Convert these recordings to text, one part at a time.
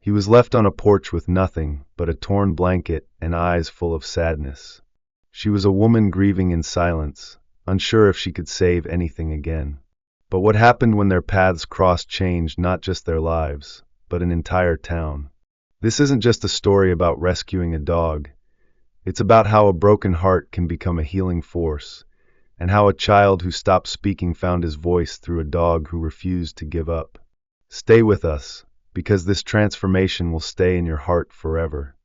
He was left on a porch with nothing but a torn blanket and eyes full of sadness. She was a woman grieving in silence, unsure if she could save anything again. But what happened when their paths crossed changed not just their lives, but an entire town. This isn't just a story about rescuing a dog. It's about how a broken heart can become a healing force, and how a child who stopped speaking found his voice through a dog who refused to give up. Stay with us, because this transformation will stay in your heart forever.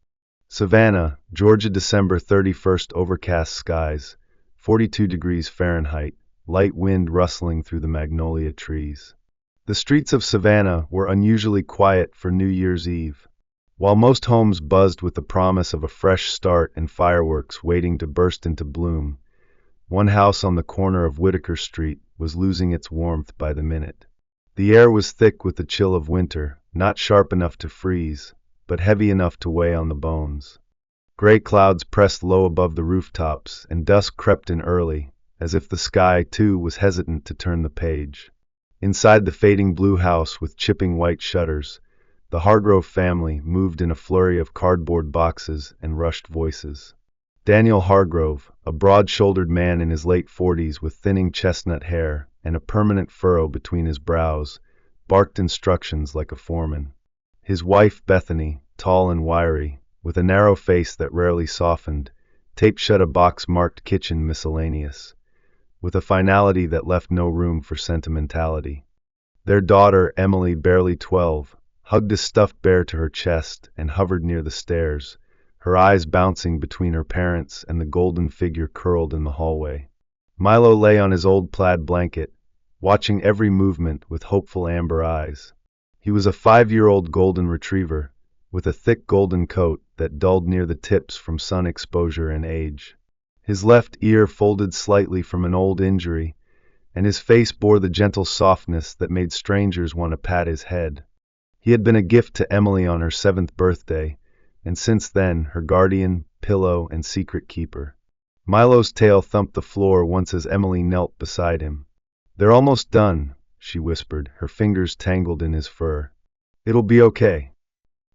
Savannah, Georgia, December 31st. Overcast skies, 42 degrees Fahrenheit, light wind rustling through the magnolia trees. The streets of Savannah were unusually quiet for New Year's Eve. While most homes buzzed with the promise of a fresh start and fireworks waiting to burst into bloom, one house on the corner of Whitaker Street was losing its warmth by the minute. The air was thick with the chill of winter, not sharp enough to freeze, but heavy enough to weigh on the bones. Gray clouds pressed low above the rooftops, and dusk crept in early, as if the sky, too, was hesitant to turn the page. Inside the fading blue house with chipping white shutters, the Hargrove family moved in a flurry of cardboard boxes and rushed voices. Daniel Hargrove, a broad-shouldered man in his late 40s with thinning chestnut hair and a permanent furrow between his brows, barked instructions like a foreman. His wife, Bethany, tall and wiry, with a narrow face that rarely softened, taped shut a box marked Kitchen Miscellaneous, with a finality that left no room for sentimentality. Their daughter, Emily, barely 12, hugged a stuffed bear to her chest and hovered near the stairs, her eyes bouncing between her parents and the golden figure curled in the hallway. Milo lay on his old plaid blanket, watching every movement with hopeful amber eyes. He was a 5-year-old golden retriever, with a thick golden coat that dulled near the tips from sun exposure and age. His left ear folded slightly from an old injury, and his face bore the gentle softness that made strangers want to pat his head. He had been a gift to Emily on her 7th birthday, and since then her guardian, pillow, and secret keeper. Milo's tail thumped the floor once as Emily knelt beside him. "They're almost done," she whispered, her fingers tangled in his fur. "It'll be okay."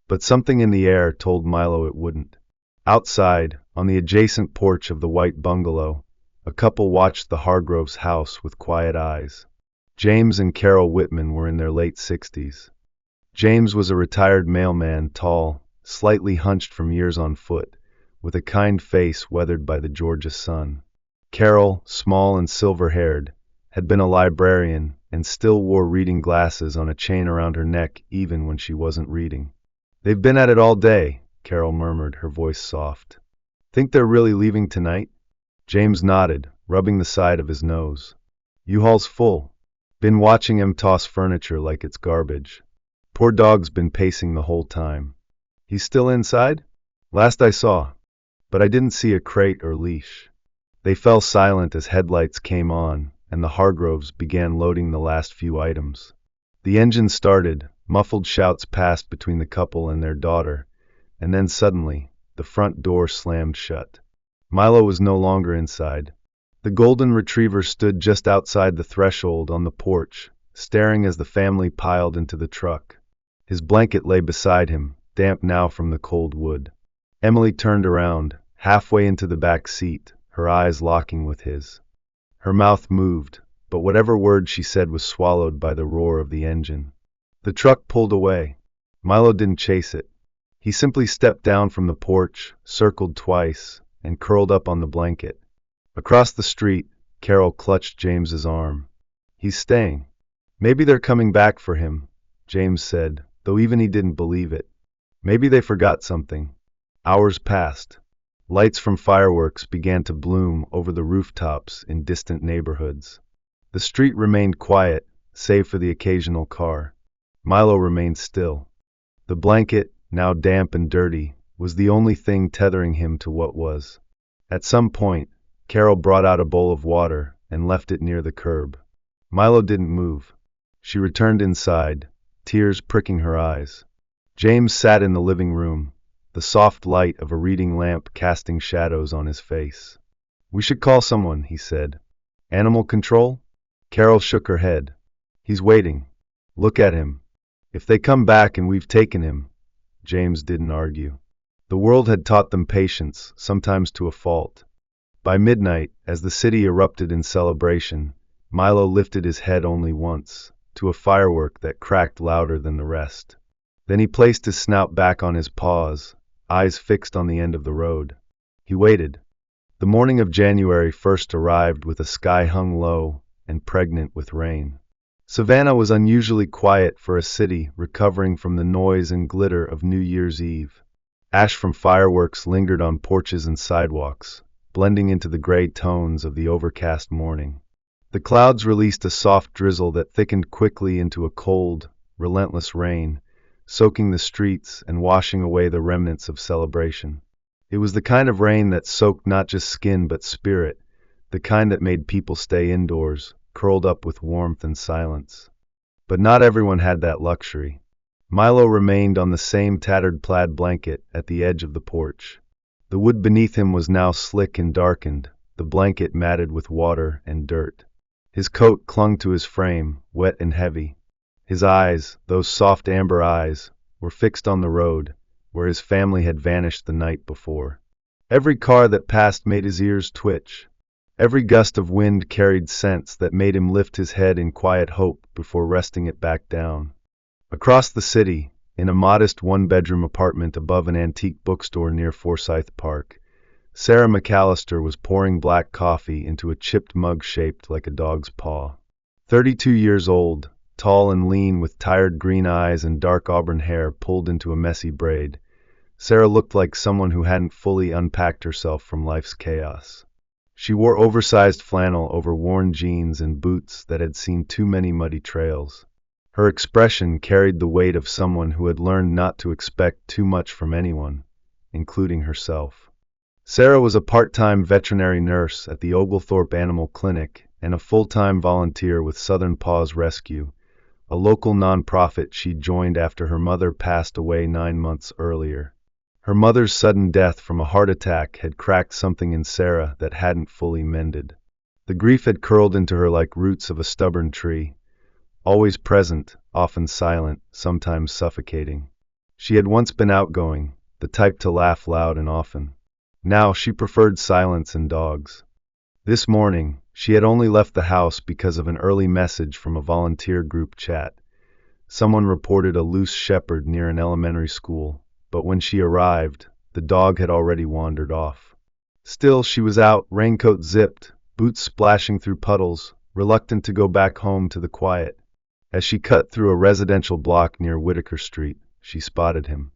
But something in the air told Milo it wouldn't. Outside, on the adjacent porch of the white bungalow, a couple watched the Hargroves' house with quiet eyes. James and Carol Whitman were in their late 60s. James was a retired mailman, tall, slightly hunched from years on foot, with a kind face weathered by the Georgia sun. Carol, small and silver-haired, had been a librarian and still wore reading glasses on a chain around her neck even when she wasn't reading. "They've been at it all day," Carol murmured, her voice soft. "Think they're really leaving tonight?" James nodded, rubbing the side of his nose. "U-Haul's full. Been watching him toss furniture like it's garbage. Poor dog's been pacing the whole time." "He's still inside?" "Last I saw. But I didn't see a crate or leash." They fell silent as headlights came on, and the Hargroves began loading the last few items. The engine started, muffled shouts passed between the couple and their daughter, and then suddenly, the front door slammed shut. Milo was no longer inside. The golden retriever stood just outside the threshold on the porch, staring as the family piled into the truck. His blanket lay beside him, damp now from the cold wood. Emily turned around, halfway into the back seat, her eyes locking with his. Her mouth moved, but whatever word she said was swallowed by the roar of the engine. The truck pulled away. Milo didn't chase it. He simply stepped down from the porch, circled twice, and curled up on the blanket. Across the street, Carol clutched James's arm. "He's staying. Maybe they're coming back for him," James said, though even he didn't believe it. "Maybe they forgot something." Hours passed. Lights from fireworks began to bloom over the rooftops in distant neighborhoods. The street remained quiet, save for the occasional car. Milo remained still. The blanket, now damp and dirty, was the only thing tethering him to what was. At some point, Carol brought out a bowl of water and left it near the curb. Milo didn't move. She returned inside, tears pricking her eyes. James sat in the living room, the soft light of a reading lamp casting shadows on his face. "We should call someone," he said. "Animal control?" Carol shook her head. "He's waiting. Look at him. If they come back and we've taken him, James didn't argue. The world had taught them patience, sometimes to a fault. By midnight, as the city erupted in celebration, Milo lifted his head only once, to a firework that cracked louder than the rest. Then he placed his snout back on his paws, eyes fixed on the end of the road. He waited. The morning of January 1st arrived with a sky hung low and pregnant with rain. Savannah was unusually quiet for a city recovering from the noise and glitter of New Year's Eve. Ash from fireworks lingered on porches and sidewalks, blending into the gray tones of the overcast morning. The clouds released a soft drizzle that thickened quickly into a cold, relentless rain, soaking the streets and washing away the remnants of celebration. It was the kind of rain that soaked not just skin but spirit, the kind that made people stay indoors, curled up with warmth and silence. But not everyone had that luxury. Milo remained on the same tattered plaid blanket at the edge of the porch. The wood beneath him was now slick and darkened, the blanket matted with water and dirt. His coat clung to his frame, wet and heavy. His eyes, those soft amber eyes, were fixed on the road, where his family had vanished the night before. Every car that passed made his ears twitch. Every gust of wind carried scents that made him lift his head in quiet hope before resting it back down. Across the city, in a modest one-bedroom apartment above an antique bookstore near Forsyth Park, Sarah McAllister was pouring black coffee into a chipped mug shaped like a dog's paw. 32 years old, tall and lean with tired green eyes and dark auburn hair pulled into a messy braid, Sarah looked like someone who hadn't fully unpacked herself from life's chaos. She wore oversized flannel over worn jeans and boots that had seen too many muddy trails. Her expression carried the weight of someone who had learned not to expect too much from anyone, including herself. Sarah was a part-time veterinary nurse at the Oglethorpe Animal Clinic and a full-time volunteer with Southern Paws Rescue, a local nonprofit she'd joined after her mother passed away 9 months earlier. Her mother's sudden death from a heart attack had cracked something in Sarah that hadn't fully mended. The grief had curled into her like roots of a stubborn tree, always present, often silent, sometimes suffocating. She had once been outgoing, the type to laugh loud and often. Now she preferred silence and dogs. This morning, she had only left the house because of an early message from a volunteer group chat. Someone reported a loose shepherd near an elementary school, but when she arrived, the dog had already wandered off. Still, she was out, raincoat zipped, boots splashing through puddles, reluctant to go back home to the quiet. As she cut through a residential block near Whitaker Street, she spotted him.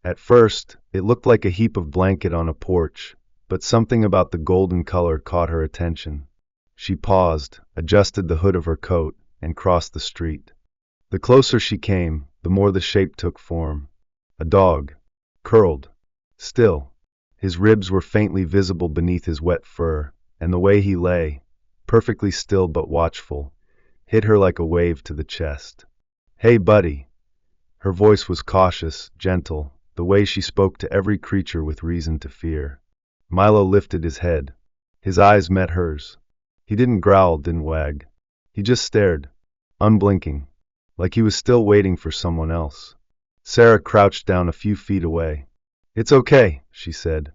At first, it looked like a heap of blanket on a porch, but something about the golden color caught her attention. She paused, adjusted the hood of her coat, and crossed the street. The closer she came, the more the shape took form. A dog. Curled. Still. His ribs were faintly visible beneath his wet fur, and the way he lay, perfectly still but watchful, hit her like a wave to the chest. "Hey, buddy." Her voice was cautious, gentle, the way she spoke to every creature with reason to fear. Milo lifted his head. His eyes met hers. He didn't growl, didn't wag. He just stared, unblinking, like he was still waiting for someone else. Sarah crouched down a few feet away. "It's okay," she said.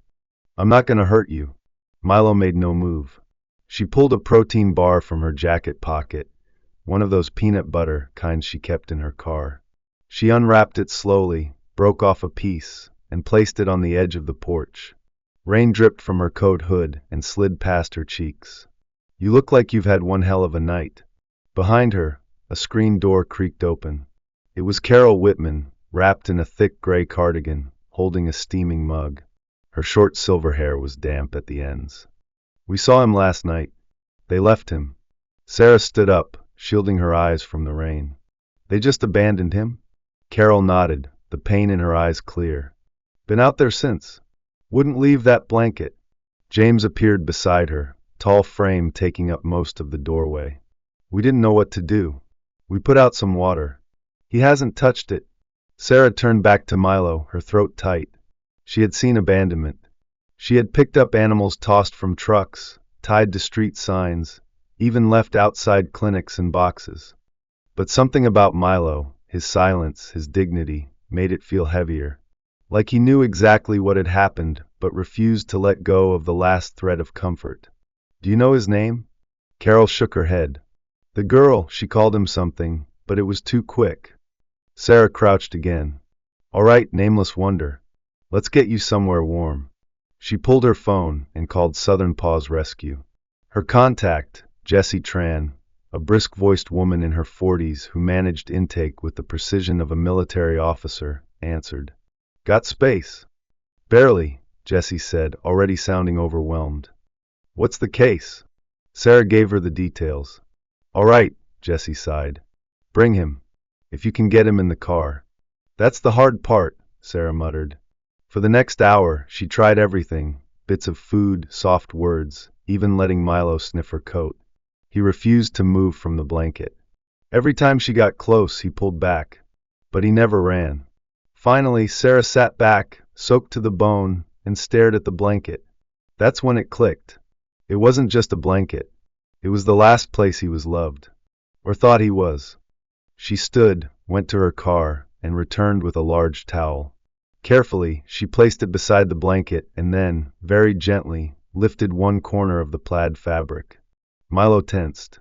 "I'm not going to hurt you." Milo made no move. She pulled a protein bar from her jacket pocket, one of those peanut butter kinds she kept in her car. She unwrapped it slowly, broke off a piece, and placed it on the edge of the porch. Rain dripped from her coat hood and slid past her cheeks. "You look like you've had one hell of a night." Behind her, a screen door creaked open. It was Carol Whitman, wrapped in a thick gray cardigan, holding a steaming mug. Her short silver hair was damp at the ends. "We saw him last night. They left him." Sarah stood up, shielding her eyes from the rain. "They just abandoned him?" Carol nodded, the pain in her eyes clear. "Been out there since. Wouldn't leave that blanket." James appeared beside her, tall frame taking up most of the doorway. "We didn't know what to do. We put out some water. He hasn't touched it." Sarah turned back to Milo, her throat tight. She had seen abandonment. She had picked up animals tossed from trucks, tied to street signs, even left outside clinics in boxes. But something about Milo, his silence, his dignity, made it feel heavier. like he knew exactly what had happened but refused to let go of the last thread of comfort. Do you know his name? Carol shook her head. The girl, she called him something, but it was too quick. Sarah crouched again. All right, nameless wonder. Let's get you somewhere warm. She pulled her phone and called Southern Paws Rescue. Her contact, Jessie Tran, a brisk-voiced woman in her 40s who managed intake with the precision of a military officer, answered. Got space? Barely, Jessie said, already sounding overwhelmed. What's the case? Sarah gave her the details. All right, Jessie sighed. Bring him. If you can get him in the car. That's the hard part, Sarah muttered. For the next hour, she tried everything, bits of food, soft words, even letting Milo sniff her coat. He refused to move from the blanket. Every time she got close, he pulled back. But he never ran. Finally, Sarah sat back, soaked to the bone, and stared at the blanket. That's when it clicked. It wasn't just a blanket. It was the last place he was loved. Or thought he was. She stood, went to her car, and returned with a large towel. Carefully, she placed it beside the blanket and then, very gently, lifted one corner of the plaid fabric. Milo tensed.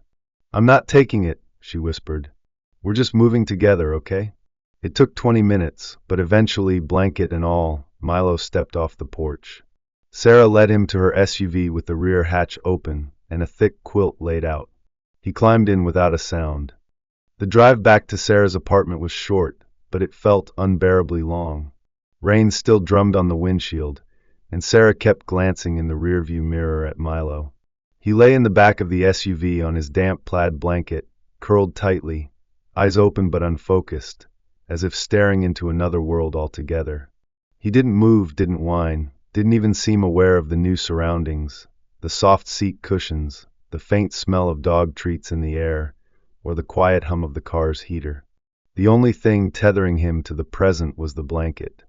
I'm not taking it, she whispered. We're just moving together, okay? It took 20 minutes, but eventually, blanket and all, Milo stepped off the porch. Sarah led him to her SUV with the rear hatch open and a thick quilt laid out. He climbed in without a sound. The drive back to Sarah's apartment was short, but it felt unbearably long. Rain still drummed on the windshield, and Sarah kept glancing in the rearview mirror at Milo. He lay in the back of the SUV on his damp plaid blanket, curled tightly, eyes open but unfocused, as if staring into another world altogether. He didn't move, didn't whine, didn't even seem aware of the new surroundings, the soft seat cushions, the faint smell of dog treats in the air, or the quiet hum of the car's heater. The only thing tethering him to the present was the blanket.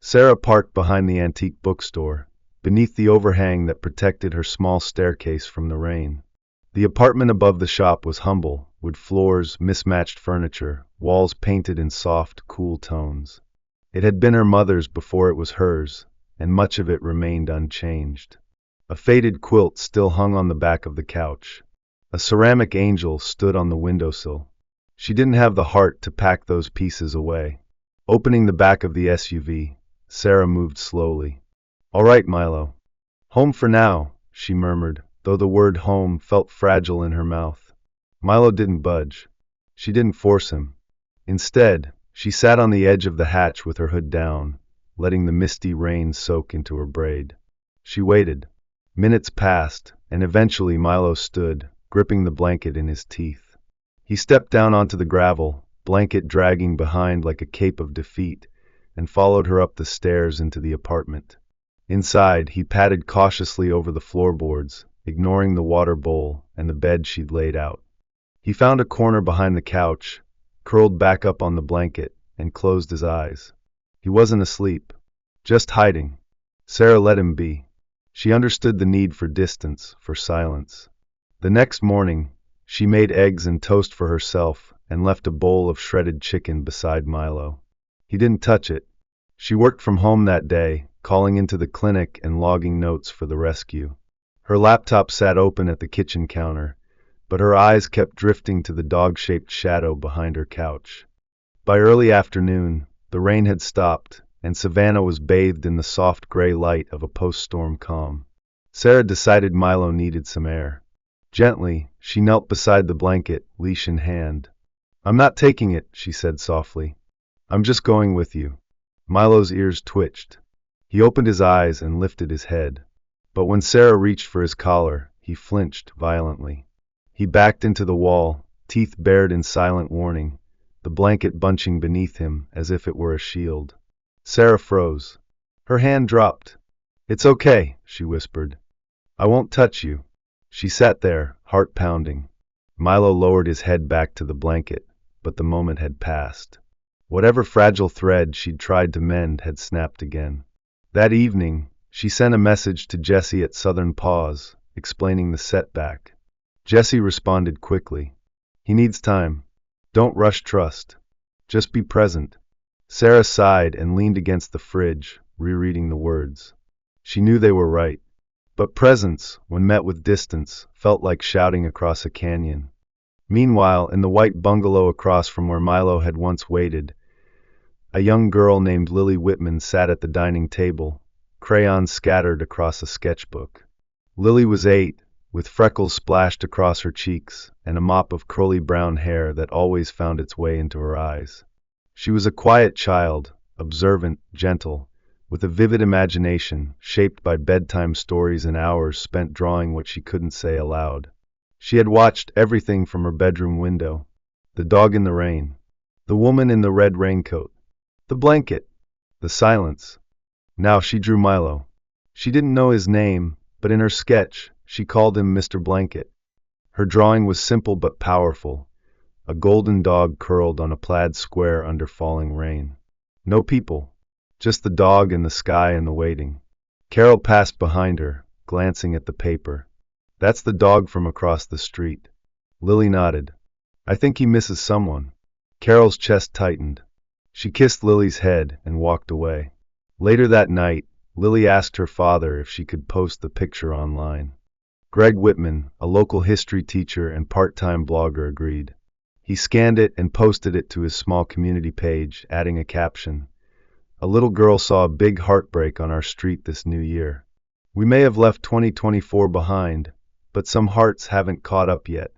Sarah parked behind the antique bookstore, beneath the overhang that protected her small staircase from the rain. The apartment above the shop was humble, wood floors, mismatched furniture, walls painted in soft, cool tones. It had been her mother's before it was hers, and much of it remained unchanged. A faded quilt still hung on the back of the couch. A ceramic angel stood on the windowsill. She didn't have the heart to pack those pieces away. Opening the back of the SUV, Sarah moved slowly. All right, Milo. Home for now, she murmured, though the word home felt fragile in her mouth. Milo didn't budge. She didn't force him. Instead, she sat on the edge of the hatch with her hood down, letting the misty rain soak into her braid. She waited. Minutes passed, and eventually Milo stood, gripping the blanket in his teeth. He stepped down onto the gravel, blanket dragging behind like a cape of defeat, and followed her up the stairs into the apartment. Inside, he padded cautiously over the floorboards, ignoring the water bowl and the bed she'd laid out. He found a corner behind the couch, curled back up on the blanket, and closed his eyes. He wasn't asleep, just hiding. Sarah let him be. She understood the need for distance, for silence. The next morning, she made eggs and toast for herself and left a bowl of shredded chicken beside Milo. He didn't touch it. She worked from home that day, calling into the clinic and logging notes for the rescue. Her laptop sat open at the kitchen counter, but her eyes kept drifting to the dog-shaped shadow behind her couch. By early afternoon, the rain had stopped, and Savannah was bathed in the soft gray light of a post-storm calm. Sarah decided Milo needed some air. Gently, she knelt beside the blanket, leash in hand. I'm not taking it, she said softly. I'm just going with you. Milo's ears twitched. He opened his eyes and lifted his head. But when Sarah reached for his collar, he flinched violently. He backed into the wall, teeth bared in silent warning, the blanket bunching beneath him as if it were a shield. Sarah froze. Her hand dropped. It's okay, she whispered. I won't touch you. She sat there, heart pounding. Milo lowered his head back to the blanket, but the moment had passed. Whatever fragile thread she'd tried to mend had snapped again. That evening, she sent a message to Jessie at Southern Paws, explaining the setback. Jessie responded quickly. He needs time. Don't rush trust. Just be present. Sarah sighed and leaned against the fridge, rereading the words. She knew they were right. But presence, when met with distance, felt like shouting across a canyon. Meanwhile, in the white bungalow across from where Milo had once waited, a young girl named Lily Whitman sat at the dining table, crayons scattered across a sketchbook. Lily was 8, with freckles splashed across her cheeks and a mop of curly brown hair that always found its way into her eyes. She was a quiet child, observant, gentle, with a vivid imagination shaped by bedtime stories and hours spent drawing what she couldn't say aloud. She had watched everything from her bedroom window: the dog in the rain, the woman in the red raincoat, the blanket, the silence. Now she drew Milo. She didn't know his name, but in her sketch, she called him Mr. Blanket. Her drawing was simple but powerful: a golden dog curled on a plaid square under falling rain. No people, just the dog and the sky and the waiting. Carol passed behind her, glancing at the paper. That's the dog from across the street. Lily nodded. I think he misses someone. Carol's chest tightened. She kissed Lily's head and walked away. Later that night, Lily asked her father if she could post the picture online. Greg Whitman, a local history teacher and part-time blogger, agreed. He scanned it and posted it to his small community page, adding a caption: "A little girl saw a big heartbreak on our street this new year. We may have left 2024 behind, but some hearts haven't caught up yet."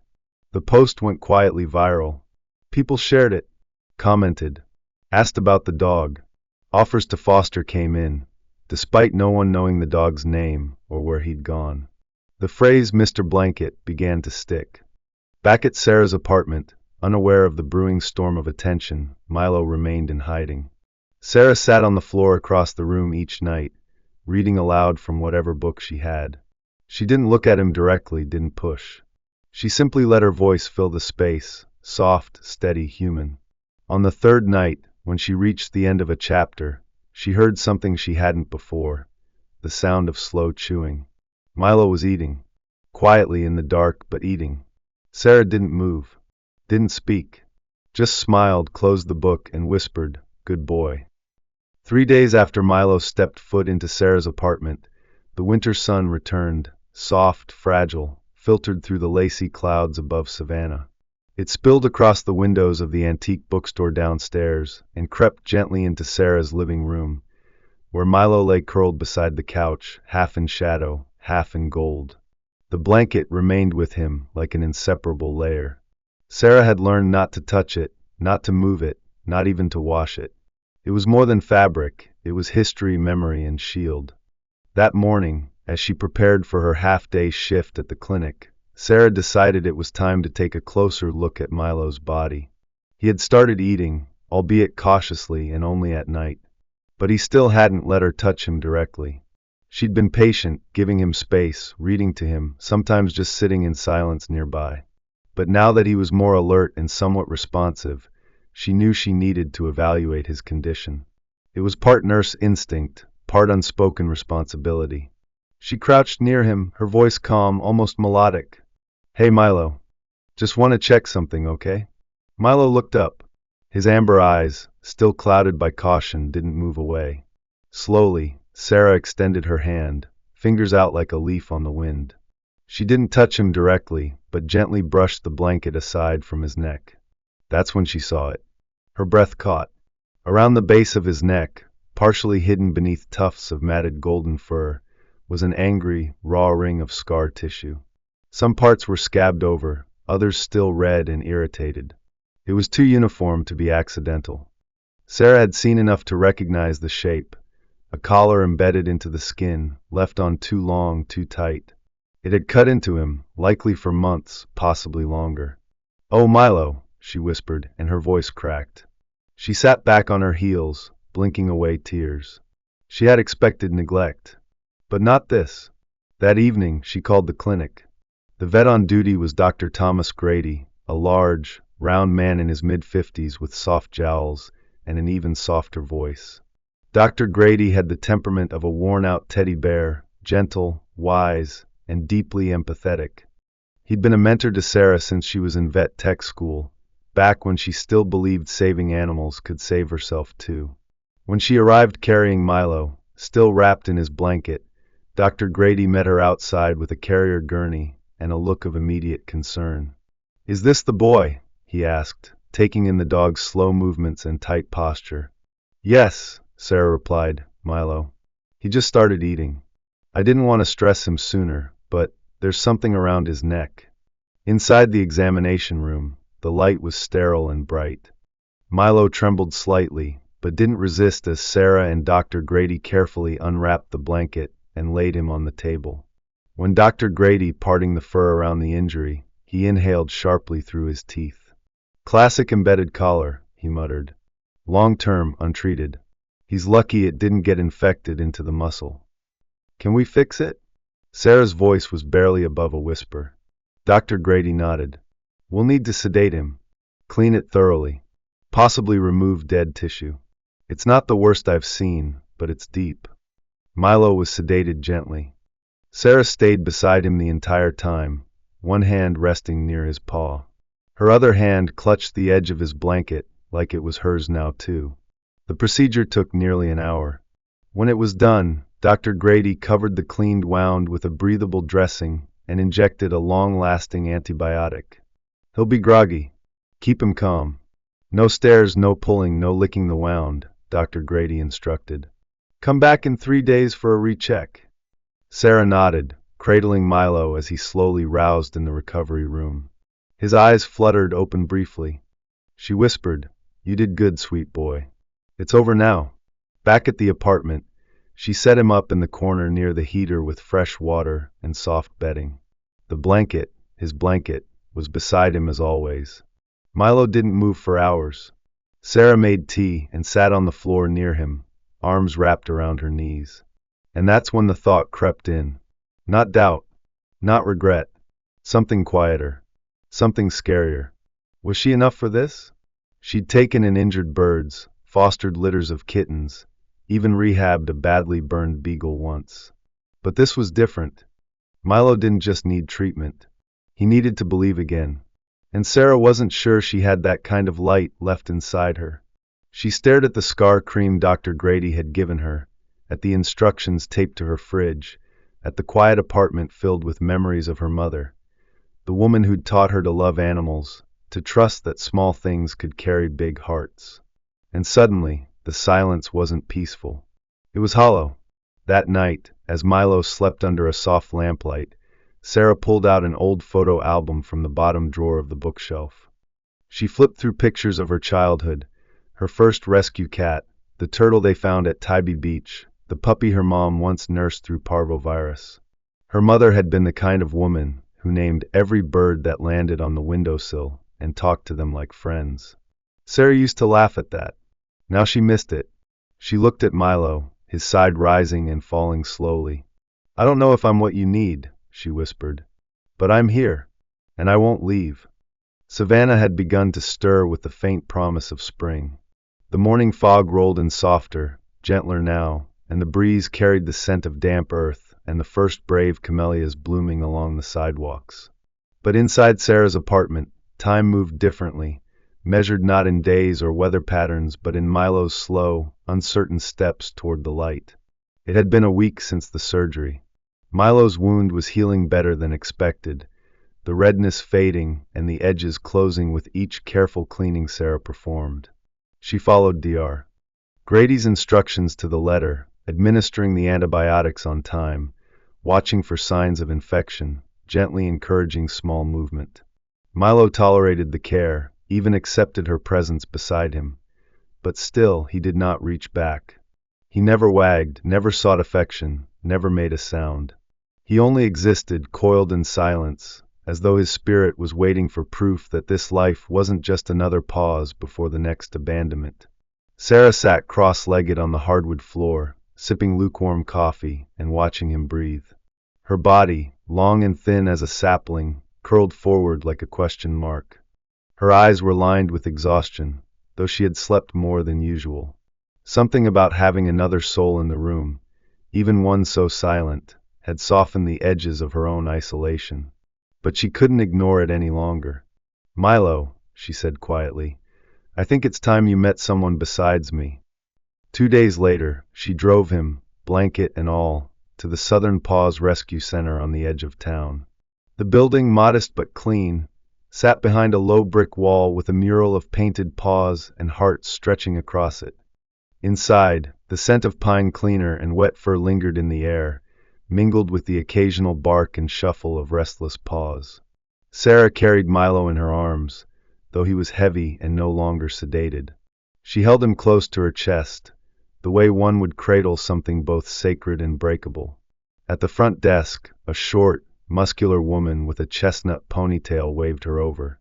The post went quietly viral. People shared it, commented, asked about the dog. Offers to foster came in, despite no one knowing the dog's name or where he'd gone. The phrase Mr. Blanket began to stick. Back at Sarah's apartment, unaware of the brewing storm of attention, Milo remained in hiding. Sarah sat on the floor across the room each night, reading aloud from whatever book she had. She didn't look at him directly, didn't push. She simply let her voice fill the space, soft, steady, human. On the third night, when she reached the end of a chapter, she heard something she hadn't before: the sound of slow chewing. Milo was eating, quietly in the dark, but eating. Sarah didn't move, didn't speak, just smiled, closed the book, and whispered, "Good boy." 3 days after Milo stepped foot into Sarah's apartment, the winter sun returned, soft, fragile, filtered through the lacy clouds above Savannah. It spilled across the windows of the antique bookstore downstairs and crept gently into Sarah's living room, where Milo lay curled beside the couch, half in shadow, half in gold. The blanket remained with him like an inseparable layer. Sarah had learned not to touch it, not to move it, not even to wash it. It was more than fabric, it was history, memory, and shield. That morning, as she prepared for her half-day shift at the clinic, Sarah decided it was time to take a closer look at Milo's body. He had started eating, albeit cautiously and only at night. But he still hadn't let her touch him directly. She'd been patient, giving him space, reading to him, sometimes just sitting in silence nearby. But now that he was more alert and somewhat responsive, she knew she needed to evaluate his condition. It was part nurse instinct, part unspoken responsibility. She crouched near him, her voice calm, almost melodic. "Hey Milo, just want to check something, okay?" Milo looked up. His amber eyes, still clouded by caution, didn't move away. Slowly, Sarah extended her hand, fingers out like a leaf on the wind. She didn't touch him directly, but gently brushed the blanket aside from his neck. That's when she saw it. Her breath caught. Around the base of his neck, partially hidden beneath tufts of matted golden fur, was an angry, raw ring of scar tissue. Some parts were scabbed over, others still red and irritated. It was too uniform to be accidental. Sarah had seen enough to recognize the shape: a collar embedded into the skin, left on too long, too tight. It had cut into him, likely for months, possibly longer. "Oh, Milo," she whispered, and her voice cracked. She sat back on her heels, blinking away tears. She had expected neglect. But not this. That evening, she called the clinic. The vet on duty was Dr. Thomas Grady, a large, round man in his mid-50s with soft jowls and an even softer voice. Dr. Grady had the temperament of a worn-out teddy bear, gentle, wise, and deeply empathetic. He'd been a mentor to Sarah since she was in vet tech school, back when she still believed saving animals could save herself too. When she arrived carrying Milo, still wrapped in his blanket, Dr. Grady met her outside with a carrier gurney and a look of immediate concern. "Is this the boy?" he asked, taking in the dog's slow movements and tight posture. "Yes," Sarah replied, "Milo. He just started eating. I didn't want to stress him sooner, but there's something around his neck." Inside the examination room, the light was sterile and bright. Milo trembled slightly, but didn't resist as Sarah and Dr. Grady carefully unwrapped the blanket and laid him on the table. When Dr. Grady, parting the fur around the injury, he inhaled sharply through his teeth. "Classic embedded collar," he muttered. "Long-term, untreated. He's lucky it didn't get infected into the muscle." "Can we fix it?" Sarah's voice was barely above a whisper. Dr. Grady nodded. "We'll need to sedate him, clean it thoroughly, possibly remove dead tissue. It's not the worst I've seen, but it's deep." Milo was sedated gently. Sarah stayed beside him the entire time, one hand resting near his paw. Her other hand clutched the edge of his blanket like it was hers now too. The procedure took nearly an hour. When it was done, Dr. Grady covered the cleaned wound with a breathable dressing and injected a long-lasting antibiotic. "He'll be groggy. Keep him calm. No stares, no pulling, no licking the wound," Dr. Grady instructed. "Come back in 3 days for a recheck." Sarah nodded, cradling Milo as he slowly roused in the recovery room. His eyes fluttered open briefly. She whispered, "You did good, sweet boy. It's over now." Back at the apartment, she set him up in the corner near the heater with fresh water and soft bedding. The blanket, his blanket, was beside him as always. Milo didn't move for hours. Sarah made tea and sat on the floor near him, arms wrapped around her knees. And that's when the thought crept in. Not doubt, not regret, something quieter, something scarier. Was she enough for this? She'd taken in injured birds, fostered litters of kittens, even rehabbed a badly burned beagle once. But this was different. Milo didn't just need treatment. He needed to believe again. And Sarah wasn't sure she had that kind of light left inside her. She stared at the scar cream Dr. Grady had given her, at the instructions taped to her fridge, at the quiet apartment filled with memories of her mother, the woman who'd taught her to love animals, to trust that small things could carry big hearts. And suddenly, the silence wasn't peaceful. It was hollow. That night, as Milo slept under a soft lamplight, Sarah pulled out an old photo album from the bottom drawer of the bookshelf. She flipped through pictures of her childhood, her first rescue cat, the turtle they found at Tybee Beach, the puppy her mom once nursed through parvovirus. Her mother had been the kind of woman who named every bird that landed on the windowsill and talked to them like friends. Sarah used to laugh at that. Now she missed it. She looked at Milo, his side rising and falling slowly. "I don't know if I'm what you need," she whispered, "but I'm here, and I won't leave." Savannah had begun to stir with the faint promise of spring. The morning fog rolled in softer, gentler now, and the breeze carried the scent of damp earth and the first brave camellias blooming along the sidewalks. But inside Sarah's apartment, time moved differently, measured not in days or weather patterns but in Milo's slow, uncertain steps toward the light. It had been a week since the surgery. Milo's wound was healing better than expected, the redness fading and the edges closing with each careful cleaning Sarah performed. She followed Dr. Grady's instructions to the letter, administering the antibiotics on time, watching for signs of infection, gently encouraging small movement. Milo tolerated the care, even accepted her presence beside him. But still, he did not reach back. He never wagged, never sought affection, never made a sound. He only existed, coiled in silence, as though his spirit was waiting for proof that this life wasn't just another pause before the next abandonment. Sarah sat cross-legged on the hardwood floor, sipping lukewarm coffee and watching him breathe. Her body, long and thin as a sapling, curled forward like a question mark. Her eyes were lined with exhaustion, though she had slept more than usual. Something about having another soul in the room, even one so silent, had softened the edges of her own isolation. But she couldn't ignore it any longer. Milo, she said quietly. "I think it's time you met someone besides me." 2 days later, she drove him, blanket and all, to the Southern Paws Rescue Center on the edge of town. The building, modest but clean, sat behind a low brick wall with a mural of painted paws and hearts stretching across it. Inside, the scent of pine cleaner and wet fur lingered in the air, mingled with the occasional bark and shuffle of restless paws. Sarah carried Milo in her arms, though he was heavy and no longer sedated. She held him close to her chest, the way one would cradle something both sacred and breakable. At the front desk, a short, muscular woman with a chestnut ponytail waved her over.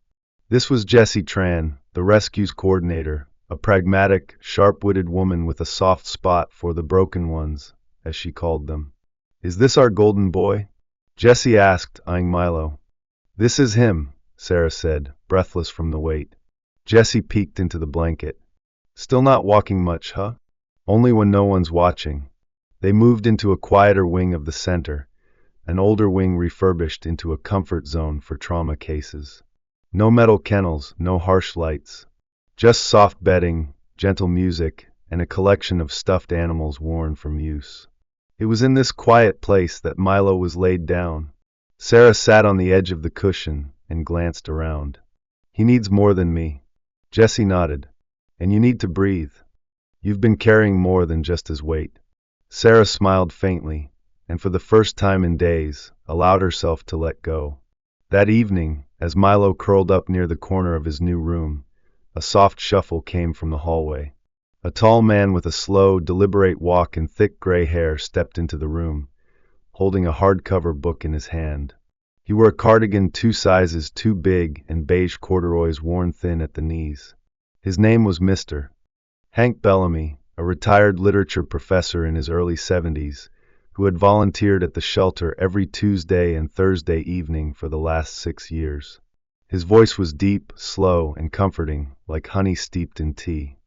This was Jessie Tran, the rescue's coordinator, a pragmatic, sharp-witted woman with a soft spot for the broken ones, as she called them. "Is this our golden boy?" Jessie asked, eyeing Milo. "This is him," Sarah said, breathless from the weight. Jessie peeked into the blanket. "Still not walking much, huh?" "Only when no one's watching." They moved into a quieter wing of the center, an older wing refurbished into a comfort zone for trauma cases. No metal kennels, no harsh lights. Just soft bedding, gentle music, and a collection of stuffed animals worn from use. It was in this quiet place that Milo was laid down. Sarah sat on the edge of the cushion and glanced around. "He needs more than me." Jessie nodded. "And you need to breathe. You've been carrying more than just his weight." Sarah smiled faintly, and for the first time in days, allowed herself to let go. That evening, as Milo curled up near the corner of his new room, a soft shuffle came from the hallway. A tall man with a slow, deliberate walk and thick gray hair stepped into the room, holding a hardcover book in his hand. He wore a cardigan 2 sizes too big and beige corduroys worn thin at the knees. His name was Mr. Hank Bellamy, a retired literature professor in his early 70s, who had volunteered at the shelter every Tuesday and Thursday evening for the last 6 years. His voice was deep, slow, and comforting, like honey steeped in tea.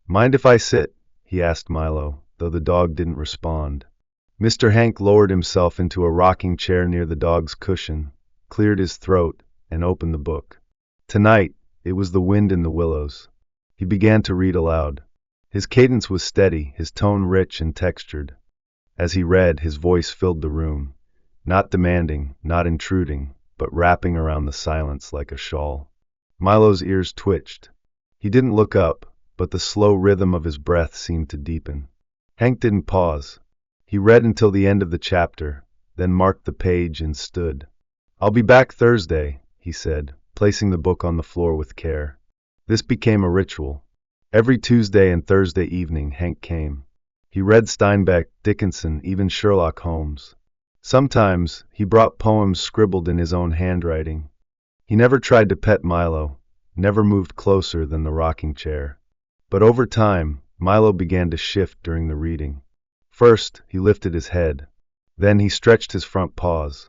"Mind if I sit?" he asked Milo, though the dog didn't respond. Mr. Hank lowered himself into a rocking chair near the dog's cushion, cleared his throat, and opened the book. Tonight, it was The Wind in the Willows. He began to read aloud. His cadence was steady, his tone rich and textured. As he read, his voice filled the room, not demanding, not intruding, but wrapping around the silence like a shawl. Milo's ears twitched. He didn't look up, but the slow rhythm of his breath seemed to deepen. Hank didn't pause. He read until the end of the chapter, then marked the page and stood. "I'll be back Thursday," he said, placing the book on the floor with care. This became a ritual. Every Tuesday and Thursday evening, Hank came. He read Steinbeck, Dickinson, even Sherlock Holmes. Sometimes, he brought poems scribbled in his own handwriting. He never tried to pet Milo, never moved closer than the rocking chair. But over time, Milo began to shift during the reading. First, he lifted his head. Then he stretched his front paws.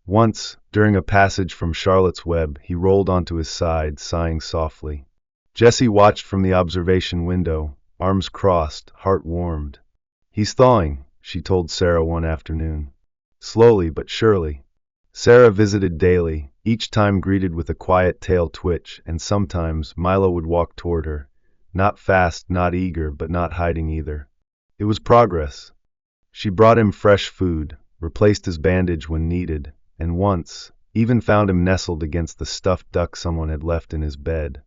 Once, during a passage from Charlotte's Web, he rolled onto his side, sighing softly. Jessie watched from the observation window, arms crossed, heart warmed. "He's thawing," she told Sarah one afternoon. Slowly but surely. Sarah visited daily, each time greeted with a quiet tail twitch, and sometimes Milo would walk toward her, not fast, not eager, but not hiding either. It was progress. She brought him fresh food, replaced his bandage when needed, and once, even found him nestled against the stuffed duck someone had left in his bed.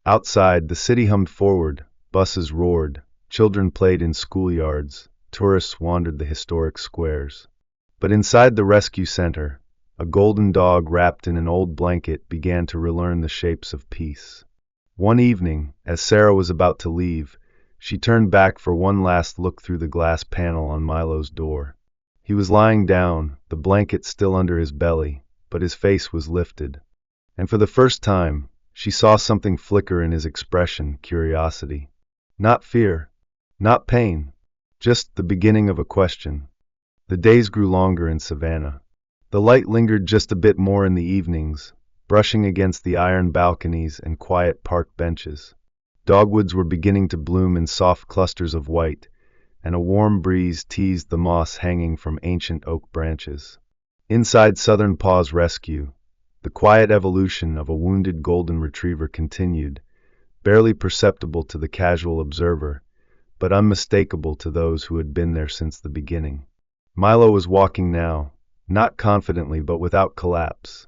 Outside, the city hummed forward, buses roared, children played in schoolyards, tourists wandered the historic squares. But inside the rescue center, a golden dog wrapped in an old blanket began to relearn the shapes of peace. One evening, as Sarah was about to leave, she turned back for one last look through the glass panel on Milo's door. He was lying down, the blanket still under his belly, but his face was lifted. And for the first time, she saw something flicker in his expression, curiosity. Not fear, not pain, just the beginning of a question. The days grew longer in Savannah. The light lingered just a bit more in the evenings, brushing against the iron balconies and quiet park benches. Dogwoods were beginning to bloom in soft clusters of white, and a warm breeze teased the moss hanging from ancient oak branches. Inside Southern Paws Rescue, The quiet evolution of a wounded golden retriever continued, barely perceptible to the casual observer, but unmistakable to those who had been there since the beginning. Milo was walking now, not confidently but without collapse.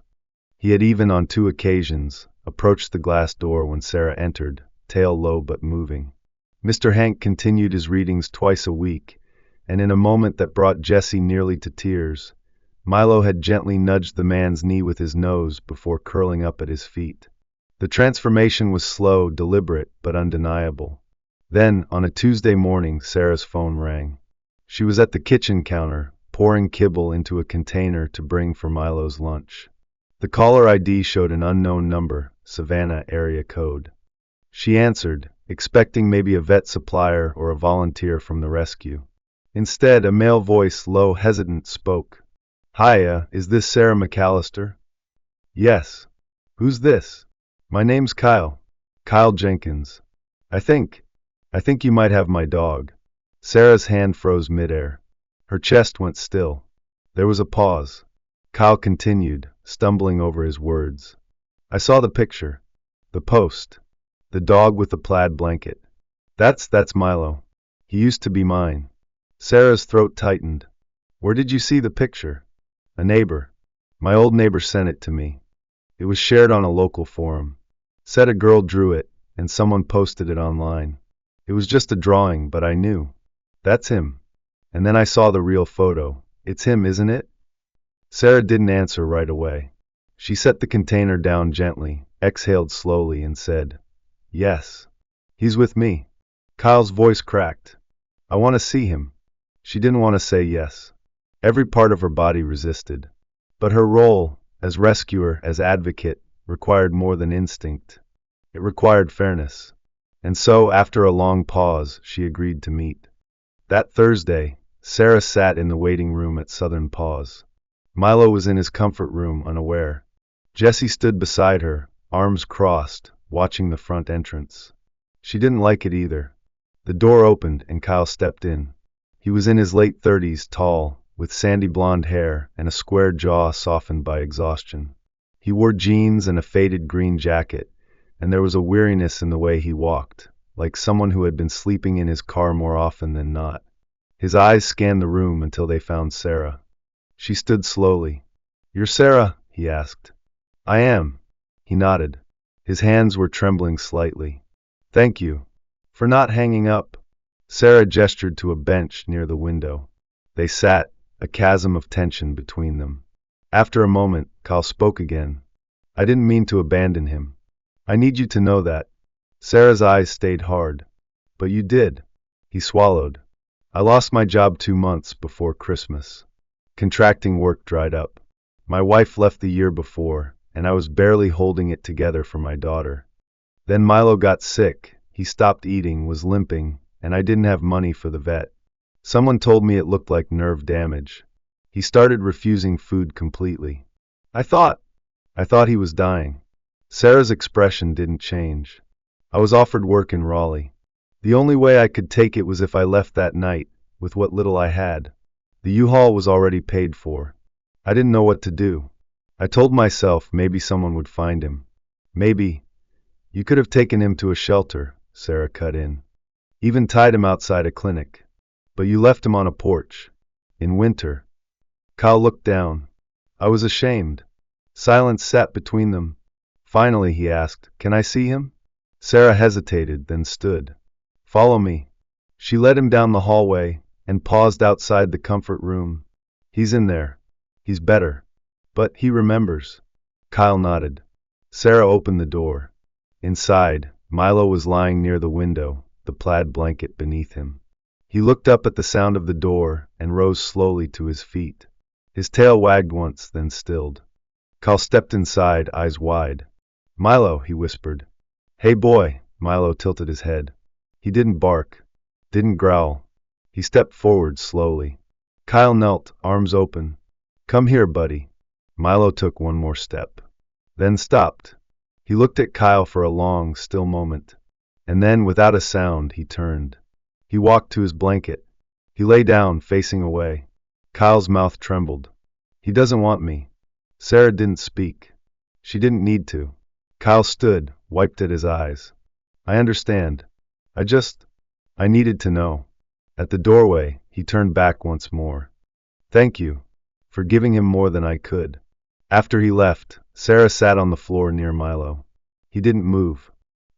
He had even on 2 occasions approached the glass door when Sarah entered, tail low but moving. Mr. Hank continued his readings twice a week, and in a moment that brought Jessie nearly to tears, Milo had gently nudged the man's knee with his nose before curling up at his feet. The transformation was slow, deliberate, but undeniable. Then, on a Tuesday morning, Sarah's phone rang. She was at the kitchen counter, pouring kibble into a container to bring for Milo's lunch. The caller ID showed an unknown number, Savannah area code. She answered, expecting maybe a vet supplier or a volunteer from the rescue. Instead, a male voice, low, hesitant, spoke. "Hiya, is this Sarah McAllister?" "Yes." "Who's this?" "My name's Kyle. Kyle Jenkins. I think you might have my dog." Sarah's hand froze midair. Her chest went still. There was a pause. Kyle continued, stumbling over his words. "I saw the picture. The post. The dog with the plaid blanket. That's Milo. He used to be mine." Sarah's throat tightened. "Where did you see the picture?" "A neighbor. My old neighbor sent it to me. It was shared on a local forum. Said a girl drew it, and someone posted it online. It was just a drawing, but I knew. That's him. And then I saw the real photo. It's him, isn't it?" Sarah didn't answer right away. She set the container down gently, exhaled slowly, and said, "Yes. He's with me." Kyle's voice cracked. "I want to see him." She didn't want to say yes. Every part of her body resisted. But her role, as rescuer, as advocate, required more than instinct. It required fairness. And so, after a long pause, she agreed to meet. That Thursday, Sarah sat in the waiting room at Southern Paws. Milo was in his comfort room, unaware. Jessie stood beside her, arms crossed, watching the front entrance. She didn't like it either. The door opened and Kyle stepped in. He was in his late 30s, tall, with sandy blonde hair and a square jaw softened by exhaustion. He wore jeans and a faded green jacket, and there was a weariness in the way he walked, like someone who had been sleeping in his car more often than not. His eyes scanned the room until they found Sarah. She stood slowly. "You're Sarah?" he asked. "I am." He nodded. His hands were trembling slightly. "Thank you. For not hanging up." Sarah gestured to a bench near the window. They sat, a chasm of tension between them. After a moment, Kyle spoke again. "I didn't mean to abandon him. I need you to know that." Sarah's eyes stayed hard. "But you did." He swallowed. "I lost my job 2 months before Christmas. Contracting work dried up. My wife left the year before, and I was barely holding it together for my daughter. Then Milo got sick, he stopped eating, was limping, and I didn't have money for the vet. Someone told me it looked like nerve damage. He started refusing food completely. I thought he was dying." Sarah's expression didn't change. "I was offered work in Raleigh. The only way I could take it was if I left that night, with what little I had. The U-Haul was already paid for. I didn't know what to do. I told myself maybe someone would find him. Maybe. You could have taken him to a shelter," Sarah cut in. "Even tied him outside a clinic. But you left him on a porch. In winter." Kyle looked down. "I was ashamed." Silence sat between them. Finally he asked, "Can I see him?" Sarah hesitated, then stood. "Follow me." She led him down the hallway and paused outside the comfort room. "He's in there. He's better. But he remembers." Kyle nodded. Sarah opened the door. Inside, Milo was lying near the window, the plaid blanket beneath him. He looked up at the sound of the door and rose slowly to his feet. His tail wagged once, then stilled. Kyle stepped inside, eyes wide. "Milo," he whispered. "Hey boy." Milo tilted his head. He didn't bark, didn't growl. He stepped forward slowly. Kyle knelt, arms open. "Come here, buddy." Milo took one more step, then stopped. He looked at Kyle for a long, still moment. And then, without a sound, he turned. He walked to his blanket. He lay down, facing away. Kyle's mouth trembled. "He doesn't want me." Sarah didn't speak. She didn't need to. Kyle stood, wiped at his eyes. I understand. I needed to know. At the doorway, he turned back once more. Thank you. For giving him more than I could. After he left, Sarah sat on the floor near Milo. He didn't move,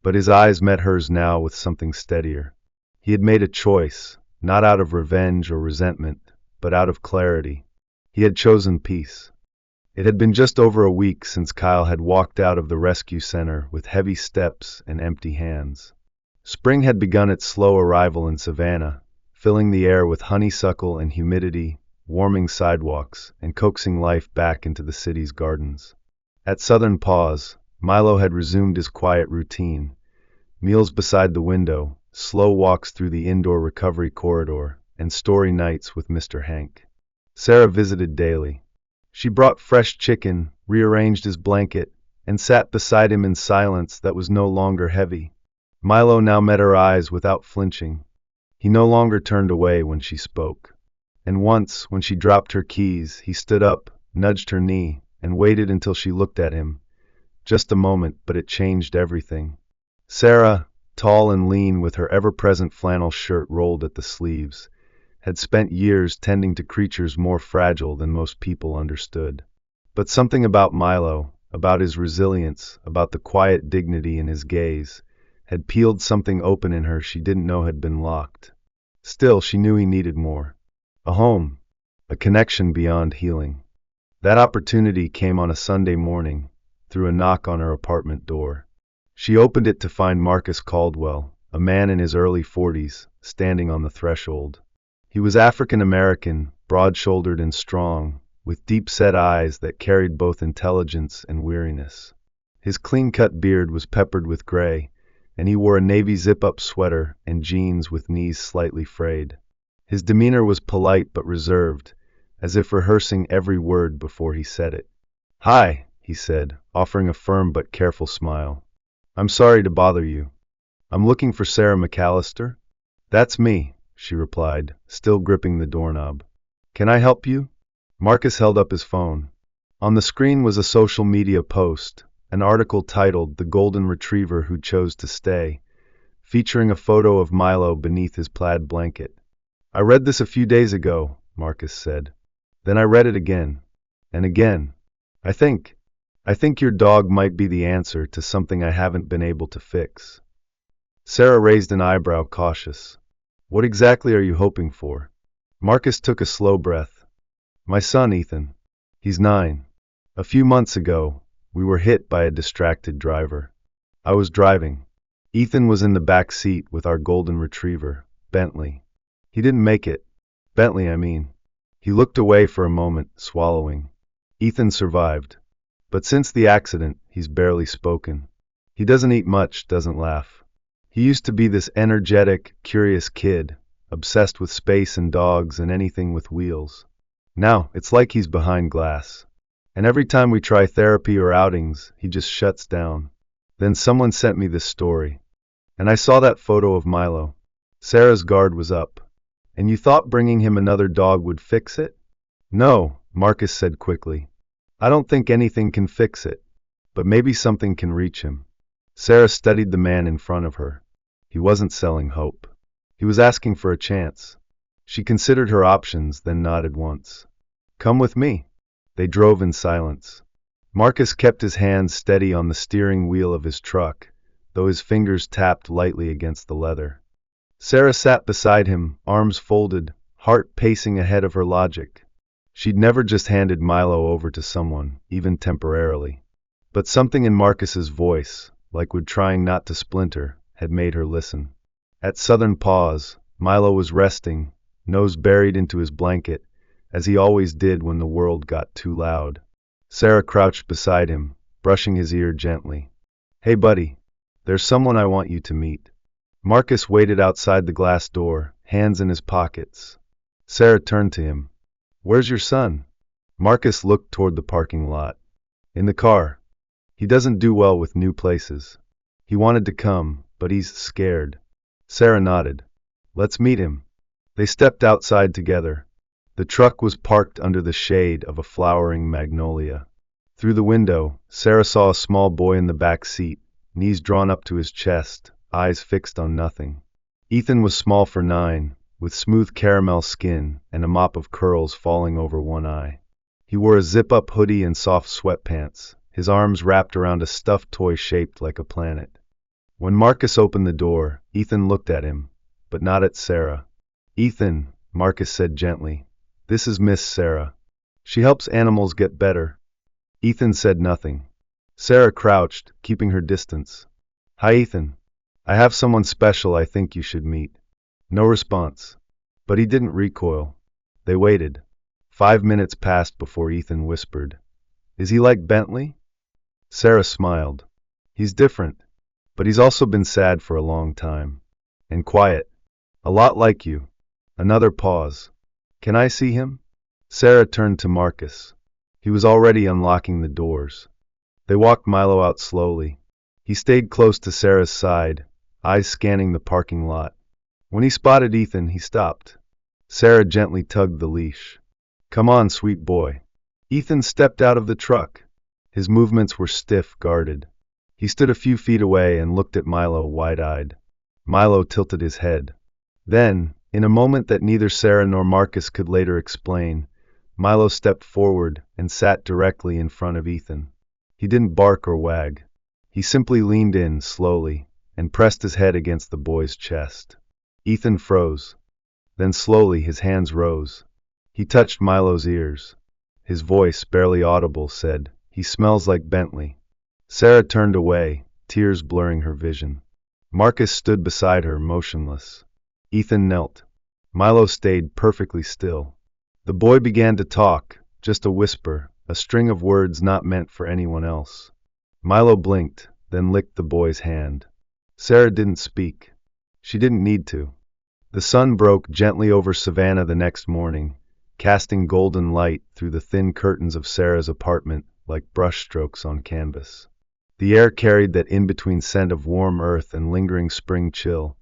but his eyes met hers now with something steadier. He had made a choice, not out of revenge or resentment, but out of clarity. He had chosen peace. It had been just over a week since Kyle had walked out of the rescue center with heavy steps and empty hands. Spring had begun its slow arrival in Savannah, filling the air with honeysuckle and humidity, warming sidewalks, and coaxing life back into the city's gardens. At Southern Paws, Milo had resumed his quiet routine. Meals beside the window, slow walks through the indoor recovery corridor, and story nights with Mr. Hank. Sarah visited daily. She brought fresh chicken, rearranged his blanket, and sat beside him in silence that was no longer heavy. Milo now met her eyes without flinching. He no longer turned away when she spoke. And once, when she dropped her keys, he stood up, nudged her knee, and waited until she looked at him. Just a moment, but it changed everything. Sarah, tall and lean with her ever-present flannel shirt rolled at the sleeves, had spent years tending to creatures more fragile than most people understood. But something about Milo, about his resilience, about the quiet dignity in his gaze, had peeled something open in her she didn't know had been locked. Still, she knew he needed more. A home, a connection beyond healing. That opportunity came on a Sunday morning, through a knock on her apartment door. She opened it to find Marcus Caldwell, a man in his early 40s, standing on the threshold. He was African American, broad-shouldered and strong, with deep-set eyes that carried both intelligence and weariness. His clean-cut beard was peppered with gray, and he wore a navy zip-up sweater and jeans with knees slightly frayed. His demeanor was polite but reserved, as if rehearsing every word before he said it. "Hi," he said, offering a firm but careful smile. "I'm sorry to bother you. I'm looking for Sarah McAllister?" "That's me," she replied, still gripping the doorknob. "Can I help you?" Marcus held up his phone. On the screen was a social media post, an article titled "The Golden Retriever Who Chose to Stay," featuring a photo of Milo beneath his plaid blanket. "I read this a few days ago," Marcus said. "Then I read it again. And again. I think your dog might be the answer to something I haven't been able to fix." Sarah raised an eyebrow, cautious. "What exactly are you hoping for?" Marcus took a slow breath. "My son, Ethan. He's 9. A few months ago, we were hit by a distracted driver. I was driving. Ethan was in the back seat with our golden retriever, Bentley. He didn't make it. Bentley, I mean." He looked away for a moment, swallowing. "Ethan survived. But since the accident, he's barely spoken. He doesn't eat much, doesn't laugh. He used to be this energetic, curious kid, obsessed with space and dogs and anything with wheels. Now, it's like he's behind glass. And every time we try therapy or outings, he just shuts down. Then someone sent me this story. And I saw that photo of Milo." Sarah's guard was up. "And you thought bringing him another dog would fix it?" "No," Marcus said quickly. "I don't think anything can fix it. But maybe something can reach him." Sarah studied the man in front of her. He wasn't selling hope. He was asking for a chance. She considered her options, then nodded once. "Come with me." They drove in silence. Marcus kept his hands steady on the steering wheel of his truck, though his fingers tapped lightly against the leather. Sarah sat beside him, arms folded, heart pacing ahead of her logic. She'd never just handed Milo over to someone, even temporarily. But something in Marcus's voice, like wood trying not to splinter, had made her listen. At Southern Paws, Milo was resting, nose buried into his blanket, as he always did when the world got too loud. Sarah crouched beside him, brushing his ear gently. "Hey buddy, there's someone I want you to meet." Marcus waited outside the glass door, hands in his pockets. Sarah turned to him. "Where's your son?" Marcus looked toward the parking lot. "In the car. He doesn't do well with new places. He wanted to come, but he's scared." Sarah nodded. "Let's meet him." They stepped outside together. The truck was parked under the shade of a flowering magnolia. Through the window, Sarah saw a small boy in the back seat, knees drawn up to his chest, eyes fixed on nothing. Ethan was small for 9, with smooth caramel skin and a mop of curls falling over one eye. He wore a zip-up hoodie and soft sweatpants, his arms wrapped around a stuffed toy shaped like a planet. When Marcus opened the door, Ethan looked at him, but not at Sarah. "Ethan," Marcus said gently, "this is Miss Sarah. She helps animals get better." Ethan said nothing. Sarah crouched, keeping her distance. "Hi, Ethan. I have someone special I think you should meet." No response. But he didn't recoil. They waited. 5 minutes passed before Ethan whispered, "Is he like Bentley?" Sarah smiled. "He's different, but he's also been sad for a long time. And quiet. A lot like you." Another pause. "Can I see him?" Sarah turned to Marcus. He was already unlocking the doors. They walked Milo out slowly. He stayed close to Sarah's side, eyes scanning the parking lot. When he spotted Ethan, he stopped. Sarah gently tugged the leash. "Come on, sweet boy." Ethan stepped out of the truck. His movements were stiff, guarded. He stood a few feet away and looked at Milo wide-eyed. Milo tilted his head. Then, in a moment that neither Sarah nor Marcus could later explain, Milo stepped forward and sat directly in front of Ethan. He didn't bark or wag. He simply leaned in, slowly, and pressed his head against the boy's chest. Ethan froze. Then slowly his hands rose. He touched Milo's ears. His voice, barely audible, said, "He smells like Bentley." Sarah turned away, tears blurring her vision. Marcus stood beside her, motionless. Ethan knelt. Milo stayed perfectly still. The boy began to talk, just a whisper, a string of words not meant for anyone else. Milo blinked, then licked the boy's hand. Sarah didn't speak. She didn't need to. The sun broke gently over Savannah the next morning, casting golden light through the thin curtains of Sarah's apartment like brushstrokes on canvas. The air carried that in-between scent of warm earth and lingering spring chill,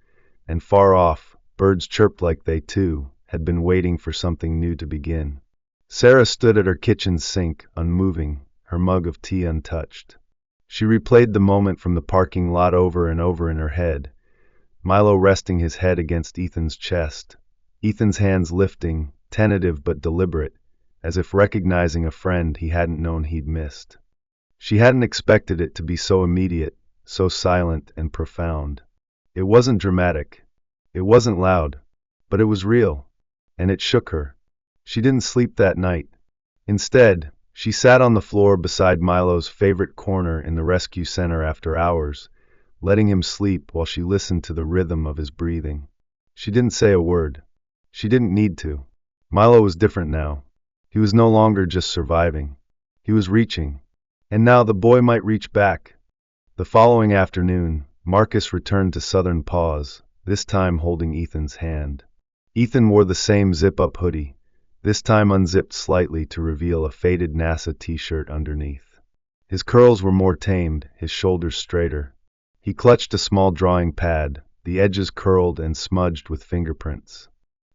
and far off, birds chirped like they, too, had been waiting for something new to begin. Sarah stood at her kitchen sink, unmoving, her mug of tea untouched. She replayed the moment from the parking lot over and over in her head, Milo resting his head against Ethan's chest, Ethan's hands lifting, tentative but deliberate, as if recognizing a friend he hadn't known he'd missed. She hadn't expected it to be so immediate, so silent and profound. It wasn't dramatic. It wasn't loud. But it was real. And it shook her. She didn't sleep that night. Instead, she sat on the floor beside Milo's favorite corner in the rescue center after hours, letting him sleep while she listened to the rhythm of his breathing. She didn't say a word. She didn't need to. Milo was different now. He was no longer just surviving. He was reaching. And now the boy might reach back. The following afternoon, Marcus returned to Southern Paws, this time holding Ethan's hand. Ethan wore the same zip-up hoodie, this time unzipped slightly to reveal a faded NASA t-shirt underneath. His curls were more tamed, his shoulders straighter. He clutched a small drawing pad, the edges curled and smudged with fingerprints.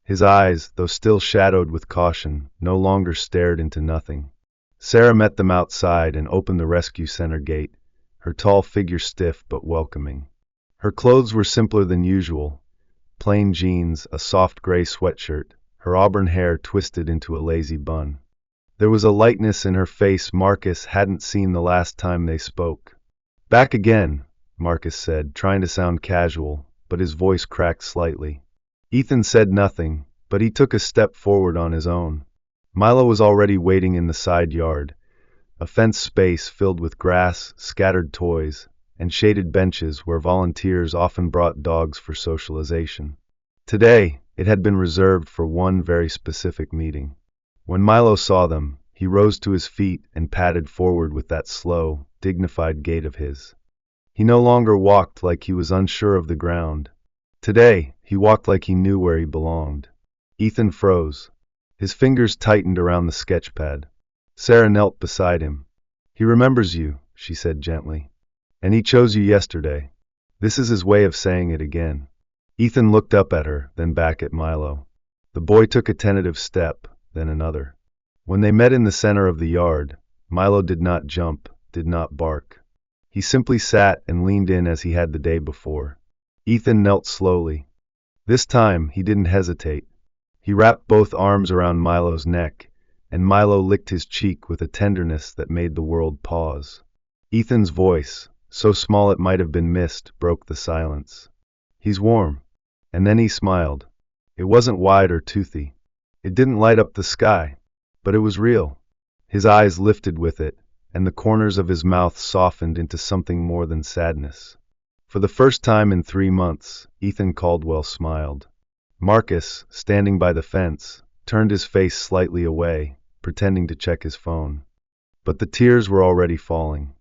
His eyes, though still shadowed with caution, no longer stared into nothing. Sarah met them outside and opened the rescue center gate, her tall figure stiff but welcoming. Her clothes were simpler than usual, plain jeans, a soft gray sweatshirt, her auburn hair twisted into a lazy bun. There was a lightness in her face Marcus hadn't seen the last time they spoke. "Back again," Marcus said, trying to sound casual, but his voice cracked slightly. Ethan said nothing, but he took a step forward on his own. Milo was already waiting in the side yard, a fenced space filled with grass, scattered toys, and shaded benches where volunteers often brought dogs for socialization. Today, it had been reserved for one very specific meeting. When Milo saw them, he rose to his feet and padded forward with that slow, dignified gait of his. He no longer walked like he was unsure of the ground. Today, he walked like he knew where he belonged. Ethan froze. His fingers tightened around the sketchpad. Sarah knelt beside him. "He remembers you," she said gently. "And he chose you yesterday." This is his way of saying it again. Ethan looked up at her, then back at Milo. The boy took a tentative step, then another. When they met in the center of the yard, Milo did not jump, did not bark. He simply sat and leaned in as he had the day before. Ethan knelt slowly. This time, he didn't hesitate. He wrapped both arms around Milo's neck, and Milo licked his cheek with a tenderness that made the world pause. Ethan's voice, so small it might have been mist, broke the silence. "He's warm." And then he smiled. It wasn't wide or toothy. It didn't light up the sky, but it was real. His eyes lifted with it, and the corners of his mouth softened into something more than sadness. For the first time in 3 months, Ethan Caldwell smiled. Marcus, standing by the fence, turned his face slightly away, pretending to check his phone. But the tears were already falling.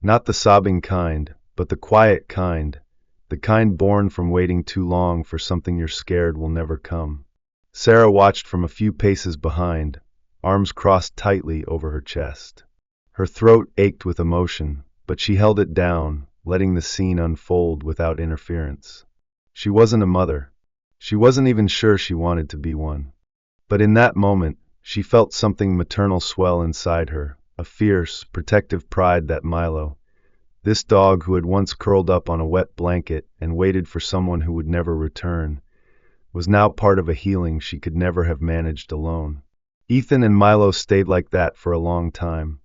Not the sobbing kind, but the quiet kind, the kind born from waiting too long for something you're scared will never come. Sarah watched from a few paces behind, arms crossed tightly over her chest. Her throat ached with emotion, but she held it down, letting the scene unfold without interference. She wasn't a mother. She wasn't even sure she wanted to be one. But in that moment, she felt something maternal swell inside her, a fierce, protective pride that Milo, this dog who had once curled up on a wet blanket and waited for someone who would never return, was now part of a healing she could never have managed alone. Ethan and Milo stayed like that for a long time.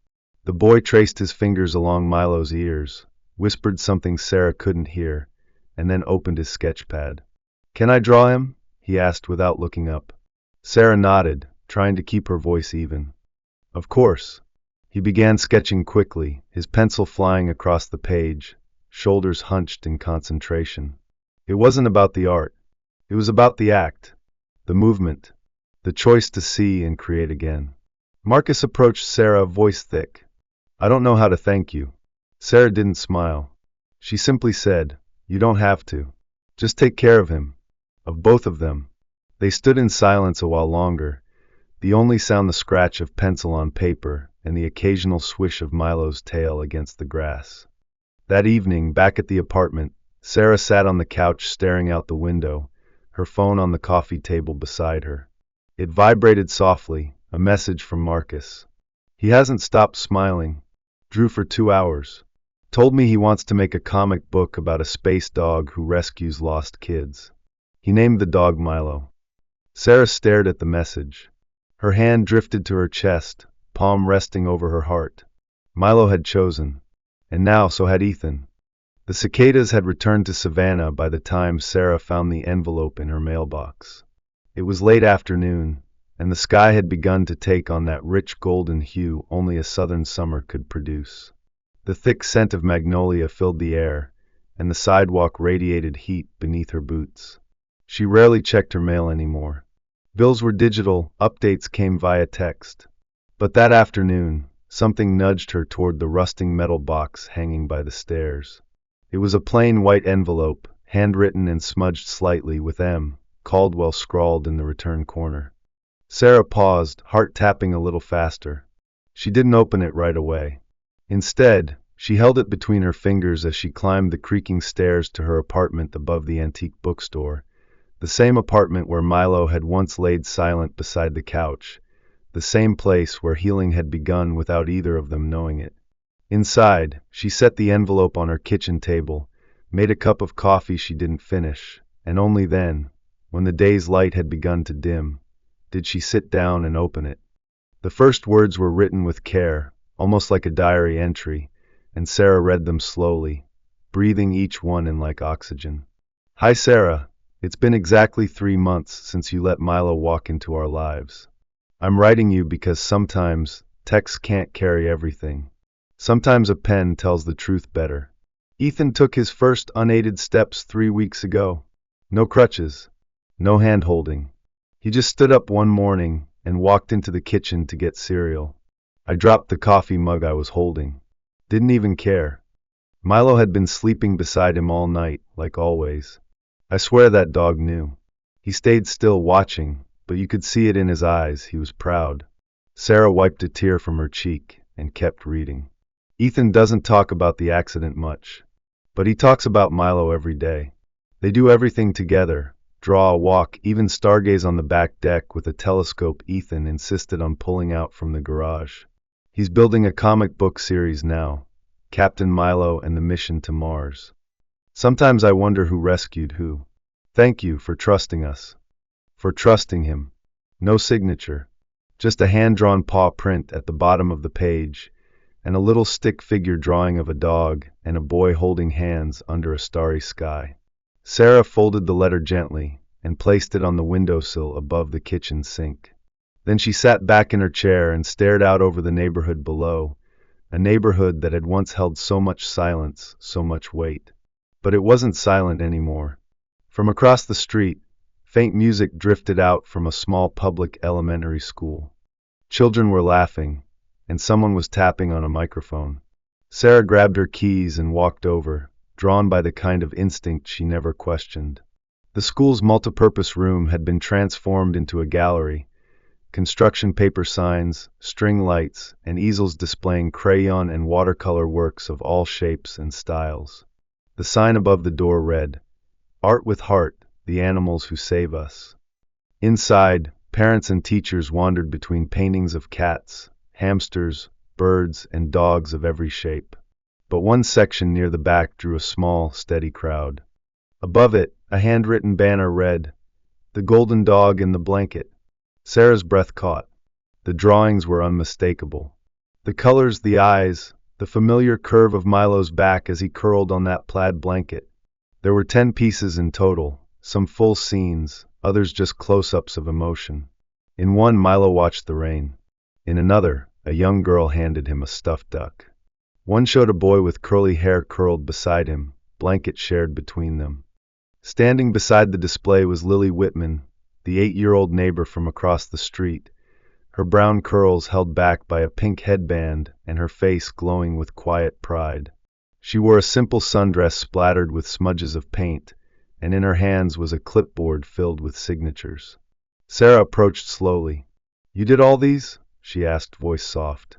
The boy traced his fingers along Milo's ears, whispered something Sarah couldn't hear, and then opened his sketch pad. "Can I draw him?" he asked without looking up. Sarah nodded, trying to keep her voice even. "Of course." He began sketching quickly, his pencil flying across the page, shoulders hunched in concentration. It wasn't about the art. It was about the act, the movement, the choice to see and create again. Marcus approached Sarah, voice thick. "I don't know how to thank you." Sarah didn't smile. She simply said, "You don't have to. Just take care of him. Of both of them." They stood in silence a while longer, the only sound the scratch of pencil on paper and the occasional swish of Milo's tail against the grass. That evening, back at the apartment, Sarah sat on the couch staring out the window, her phone on the coffee table beside her. It vibrated softly, a message from Marcus. "He hasn't stopped smiling. Drew for 2 hours. Told me he wants to make a comic book about a space dog who rescues lost kids. He named the dog Milo." Sarah stared at the message. Her hand drifted to her chest, palm resting over her heart. Milo had chosen. And now so had Ethan. The cicadas had returned to Savannah by the time Sarah found the envelope in her mailbox. It was late afternoon, and the sky had begun to take on that rich golden hue only a southern summer could produce. The thick scent of magnolia filled the air, and the sidewalk radiated heat beneath her boots. She rarely checked her mail anymore. Bills were digital, updates came via text. But that afternoon, something nudged her toward the rusting metal box hanging by the stairs. It was a plain white envelope, handwritten and smudged slightly with M. Caldwell scrawled in the return corner. Sarah paused, heart tapping a little faster. She didn't open it right away. Instead, she held it between her fingers as she climbed the creaking stairs to her apartment above the antique bookstore, the same apartment where Milo had once laid silent beside the couch, the same place where healing had begun without either of them knowing it. Inside, she set the envelope on her kitchen table, made a cup of coffee she didn't finish, and only then, when the day's light had begun to dim, did she sit down and open it. The first words were written with care, almost like a diary entry, and Sarah read them slowly, breathing each one in like oxygen. "Hi Sarah, it's been exactly 3 months since you let Milo walk into our lives. I'm writing you because sometimes text can't carry everything. Sometimes a pen tells the truth better. Ethan took his first unaided steps 3 weeks ago. No crutches, no hand-holding. He just stood up one morning and walked into the kitchen to get cereal. I dropped the coffee mug I was holding. Didn't even care. Milo had been sleeping beside him all night, like always. I swear that dog knew. He stayed still watching, but you could see it in his eyes, he was proud." Sarah wiped a tear from her cheek and kept reading. "Ethan doesn't talk about the accident much, but he talks about Milo every day. They do everything together, draw, walk, even stargaze on the back deck with a telescope Ethan insisted on pulling out from the garage. He's building a comic book series now, Captain Milo and the Mission to Mars. Sometimes I wonder who rescued who. Thank you for trusting us. For trusting him. No signature. Just a hand-drawn paw print at the bottom of the page, and a little stick figure drawing of a dog and a boy holding hands under a starry sky. Sarah folded the letter gently and placed it on the windowsill above the kitchen sink. Then she sat back in her chair and stared out over the neighborhood below, a neighborhood that had once held so much silence, so much weight. But it wasn't silent anymore. From across the street, faint music drifted out from a small public elementary school. Children were laughing, and someone was tapping on a microphone. Sarah grabbed her keys and walked over, drawn by the kind of instinct she never questioned. The school's multipurpose room had been transformed into a gallery, construction paper signs, string lights, and easels displaying crayon and watercolor works of all shapes and styles. The sign above the door read, "Art with Heart, the Animals Who Save Us." Inside, parents and teachers wandered between paintings of cats, hamsters, birds, and dogs of every shape. But one section near the back drew a small, steady crowd. Above it, a handwritten banner read, "The Golden Dog in the Blanket." Sarah's breath caught. The drawings were unmistakable. The colors, the eyes, the familiar curve of Milo's back as he curled on that plaid blanket. There were 10 pieces in total, some full scenes, others just close-ups of emotion. In one, Milo watched the rain. In another, a young girl handed him a stuffed duck. One showed a boy with curly hair curled beside him, blanket shared between them. Standing beside the display was Lily Whitman, the 8-year-old neighbor from across the street, her brown curls held back by a pink headband and her face glowing with quiet pride. She wore a simple sundress splattered with smudges of paint, and in her hands was a clipboard filled with signatures. Sarah approached slowly. "You did all these?" she asked, voice soft.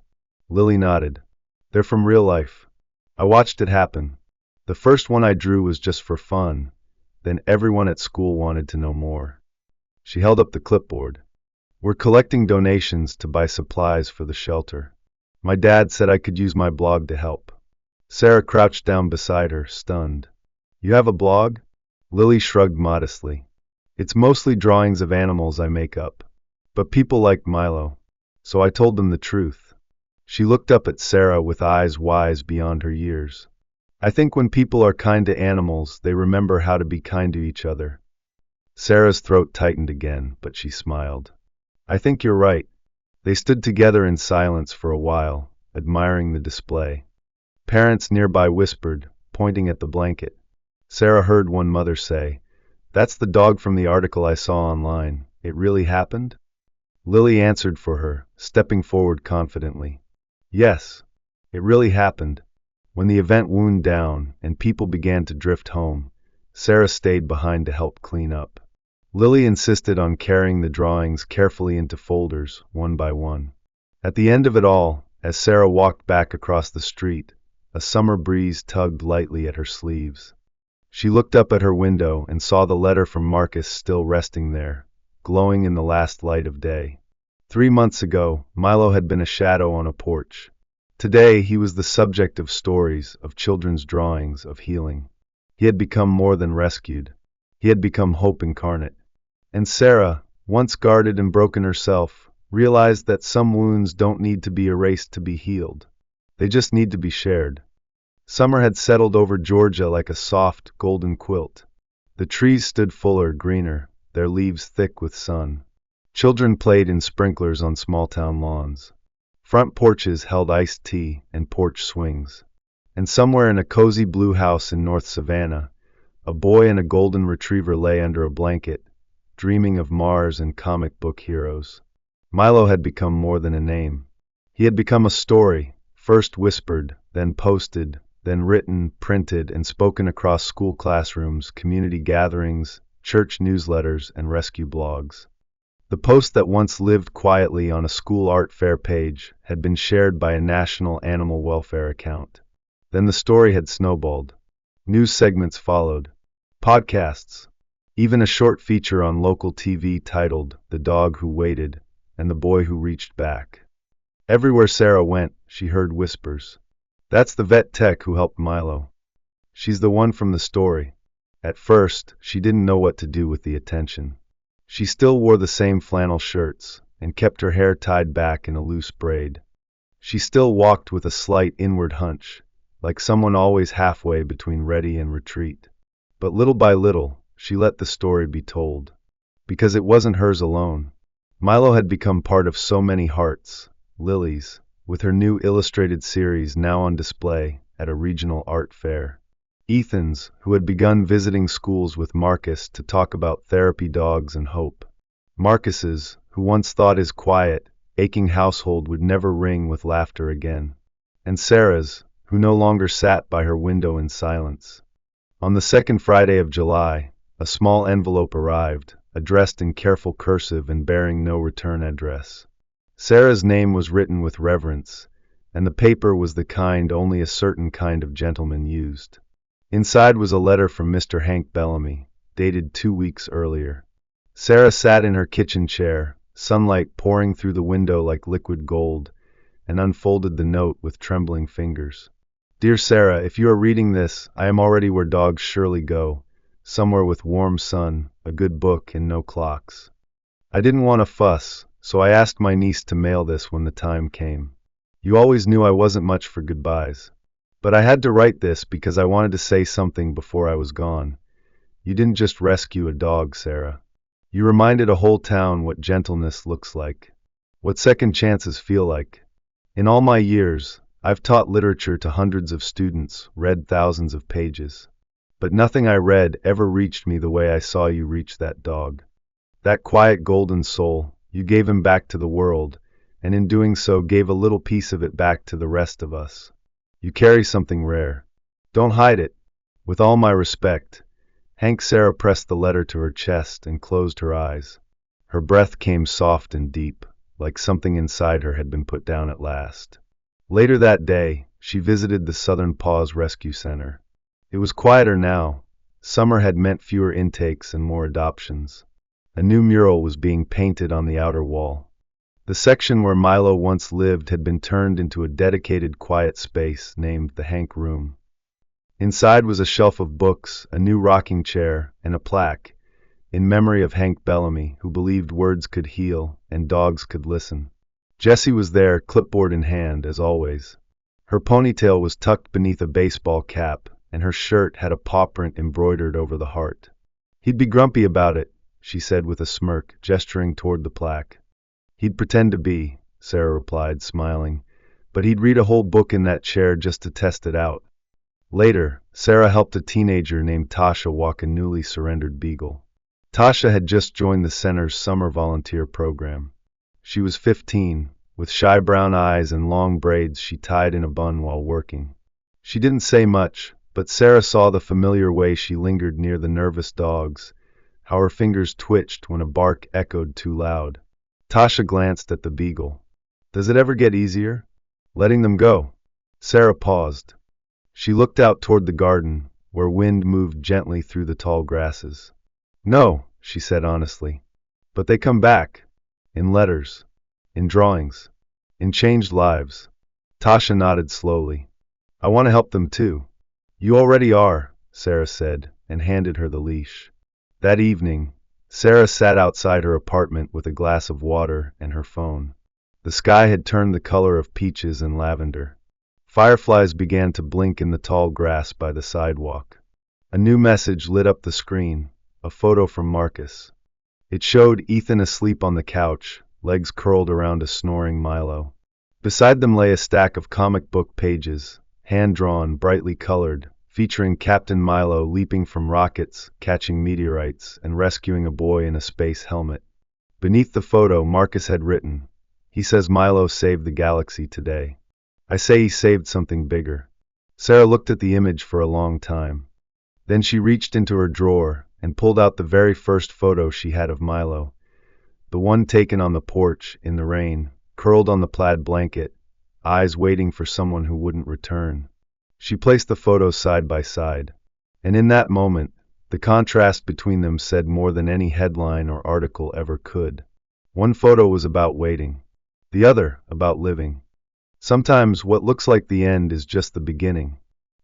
Lily nodded. "They're from real life. I watched it happen. The first one I drew was just for fun. Then everyone at school wanted to know more." She held up the clipboard. "We're collecting donations to buy supplies for the shelter. My dad said I could use my blog to help." Sarah crouched down beside her, stunned. "You have a blog?" Lily shrugged modestly. "It's mostly drawings of animals I make up. But people like Milo. So I told them the truth." She looked up at Sarah with eyes wise beyond her years. "I think when people are kind to animals, they remember how to be kind to each other." Sarah's throat tightened again, but she smiled. "I think you're right." They stood together in silence for a while, admiring the display. Parents nearby whispered, pointing at the blanket. Sarah heard one mother say, "That's the dog from the article I saw online. It really happened?" Lily answered for her, stepping forward confidently. "Yes, it really happened." When the event wound down and people began to drift home, Sarah stayed behind to help clean up. Lily insisted on carrying the drawings carefully into folders, one by one. At the end of it all, as Sarah walked back across the street, a summer breeze tugged lightly at her sleeves. She looked up at her window and saw the letter from Marcus still resting there, glowing in the last light of day. 3 months ago, Milo had been a shadow on a porch. Today, he was the subject of stories, of children's drawings, of healing. He had become more than rescued. He had become hope incarnate. And Sarah, once guarded and broken herself, realized that some wounds don't need to be erased to be healed. They just need to be shared. Summer had settled over Georgia like a soft, golden quilt. The trees stood fuller, greener, their leaves thick with sun. Children played in sprinklers on small-town lawns. Front porches held iced tea and porch swings. And somewhere in a cozy blue house in North Savannah, a boy and a golden retriever lay under a blanket, dreaming of Mars and comic book heroes. Milo had become more than a name. He had become a story, first whispered, then posted, then written, printed, and spoken across school classrooms, community gatherings, church newsletters, and rescue blogs. The post that once lived quietly on a school art fair page had been shared by a national animal welfare account. Then the story had snowballed. News segments followed. Podcasts. Even a short feature on local TV titled "The Dog Who Waited" and "The Boy Who Reached Back." Everywhere Sarah went, she heard whispers. That's the vet tech who helped Milo. She's the one from the story. At first, she didn't know what to do with the attention. She still wore the same flannel shirts, and kept her hair tied back in a loose braid. She still walked with a slight inward hunch, like someone always halfway between ready and retreat. But little by little, she let the story be told. Because it wasn't hers alone. Milo had become part of so many hearts, Lily's, with her new illustrated series now on display at a regional art fair. Ethan's, who had begun visiting schools with Marcus to talk about therapy dogs and hope. Marcus's, who once thought his quiet, aching household would never ring with laughter again. And Sarah's, who no longer sat by her window in silence. On the second Friday of July, a small envelope arrived, addressed in careful cursive and bearing no return address. Sarah's name was written with reverence, and the paper was the kind only a certain kind of gentleman used. Inside was a letter from Mr. Hank Bellamy, dated 2 weeks earlier. Sarah sat in her kitchen chair, sunlight pouring through the window like liquid gold, and unfolded the note with trembling fingers. Dear Sarah, if you are reading this, I am already where dogs surely go, somewhere with warm sun, a good book, and no clocks. I didn't want to fuss, so I asked my niece to mail this when the time came. You always knew I wasn't much for goodbyes. But I had to write this because I wanted to say something before I was gone. You didn't just rescue a dog, Sarah. You reminded a whole town what gentleness looks like, what second chances feel like. In all my years, I've taught literature to hundreds of students, read thousands of pages. But nothing I read ever reached me the way I saw you reach that dog. That quiet golden soul, you gave him back to the world, and in doing so gave a little piece of it back to the rest of us. You carry something rare. Don't hide it. With all my respect. Hank. Sarah pressed the letter to her chest and closed her eyes. Her breath came soft and deep, like something inside her had been put down at last. Later that day, she visited the Southern Paws Rescue Center. It was quieter now. Summer had meant fewer intakes and more adoptions. A new mural was being painted on the outer wall. The section where Milo once lived had been turned into a dedicated quiet space named the Hank Room. Inside was a shelf of books, a new rocking chair, and a plaque, in memory of Hank Bellamy, who believed words could heal and dogs could listen. Jessie was there, clipboard in hand, as always. Her ponytail was tucked beneath a baseball cap, and her shirt had a paw print embroidered over the heart. He'd be grumpy about it, she said with a smirk, gesturing toward the plaque. He'd pretend to be, Sarah replied, smiling, but he'd read a whole book in that chair just to test it out. Later, Sarah helped a teenager named Tasha walk a newly surrendered beagle. Tasha had just joined the center's summer volunteer program. She was 15, with shy brown eyes and long braids she tied in a bun while working. She didn't say much, but Sarah saw the familiar way she lingered near the nervous dogs, how her fingers twitched when a bark echoed too loud. Tasha glanced at the beagle. Does it ever get easier? Letting them go? Sarah paused. She looked out toward the garden, where wind moved gently through the tall grasses. No, she said honestly. But they come back. In letters. In drawings. In changed lives. Tasha nodded slowly. I want to help them too. You already are, Sarah said, and handed her the leash. That evening, Sarah sat outside her apartment with a glass of water and her phone. The sky had turned the color of peaches and lavender. Fireflies began to blink in the tall grass by the sidewalk. A new message lit up the screen, a photo from Marcus. It showed Ethan asleep on the couch, legs curled around a snoring Milo. Beside them lay a stack of comic book pages, hand-drawn, brightly colored, featuring Captain Milo leaping from rockets, catching meteorites, and rescuing a boy in a space helmet. Beneath the photo, Marcus had written, "He says Milo saved the galaxy today. I say he saved something bigger." Sarah looked at the image for a long time. Then she reached into her drawer and pulled out the very first photo she had of Milo, the one taken on the porch, in the rain, curled on the plaid blanket, eyes waiting for someone who wouldn't return. She placed the photos side by side, and in that moment, the contrast between them said more than any headline or article ever could. One photo was about waiting. The other, about living. Sometimes what looks like the end is just the beginning.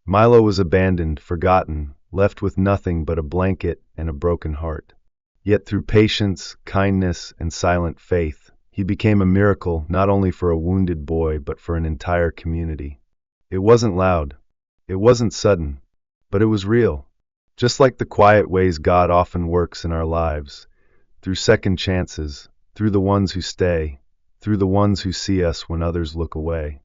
Milo was abandoned, forgotten, left with nothing but a blanket and a broken heart. Yet through patience, kindness, and silent faith, he became a miracle not only for a wounded boy but for an entire community. It wasn't loud. It wasn't sudden. But it was real. Just like the quiet ways God often works in our lives, through second chances, through the ones who stay, through the ones who see us when others look away.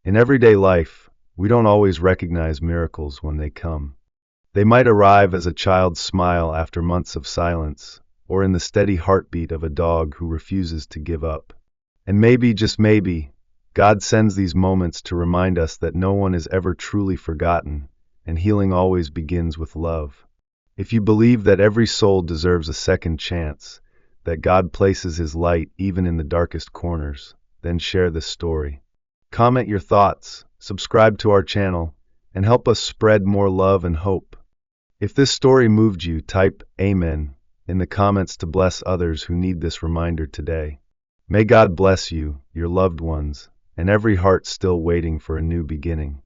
In everyday life, we don't always recognize miracles when they come. They might arrive as a child's smile after months of silence, or in the steady heartbeat of a dog who refuses to give up. And maybe, just maybe, God sends these moments to remind us that no one is ever truly forgotten, and healing always begins with love. If you believe that every soul deserves a second chance, that God places His light even in the darkest corners, then share this story. Comment your thoughts, subscribe to our channel, and help us spread more love and hope. If this story moved you, type Amen in the comments to bless others who need this reminder today. May God bless you, your loved ones, and every heart still waiting for a new beginning.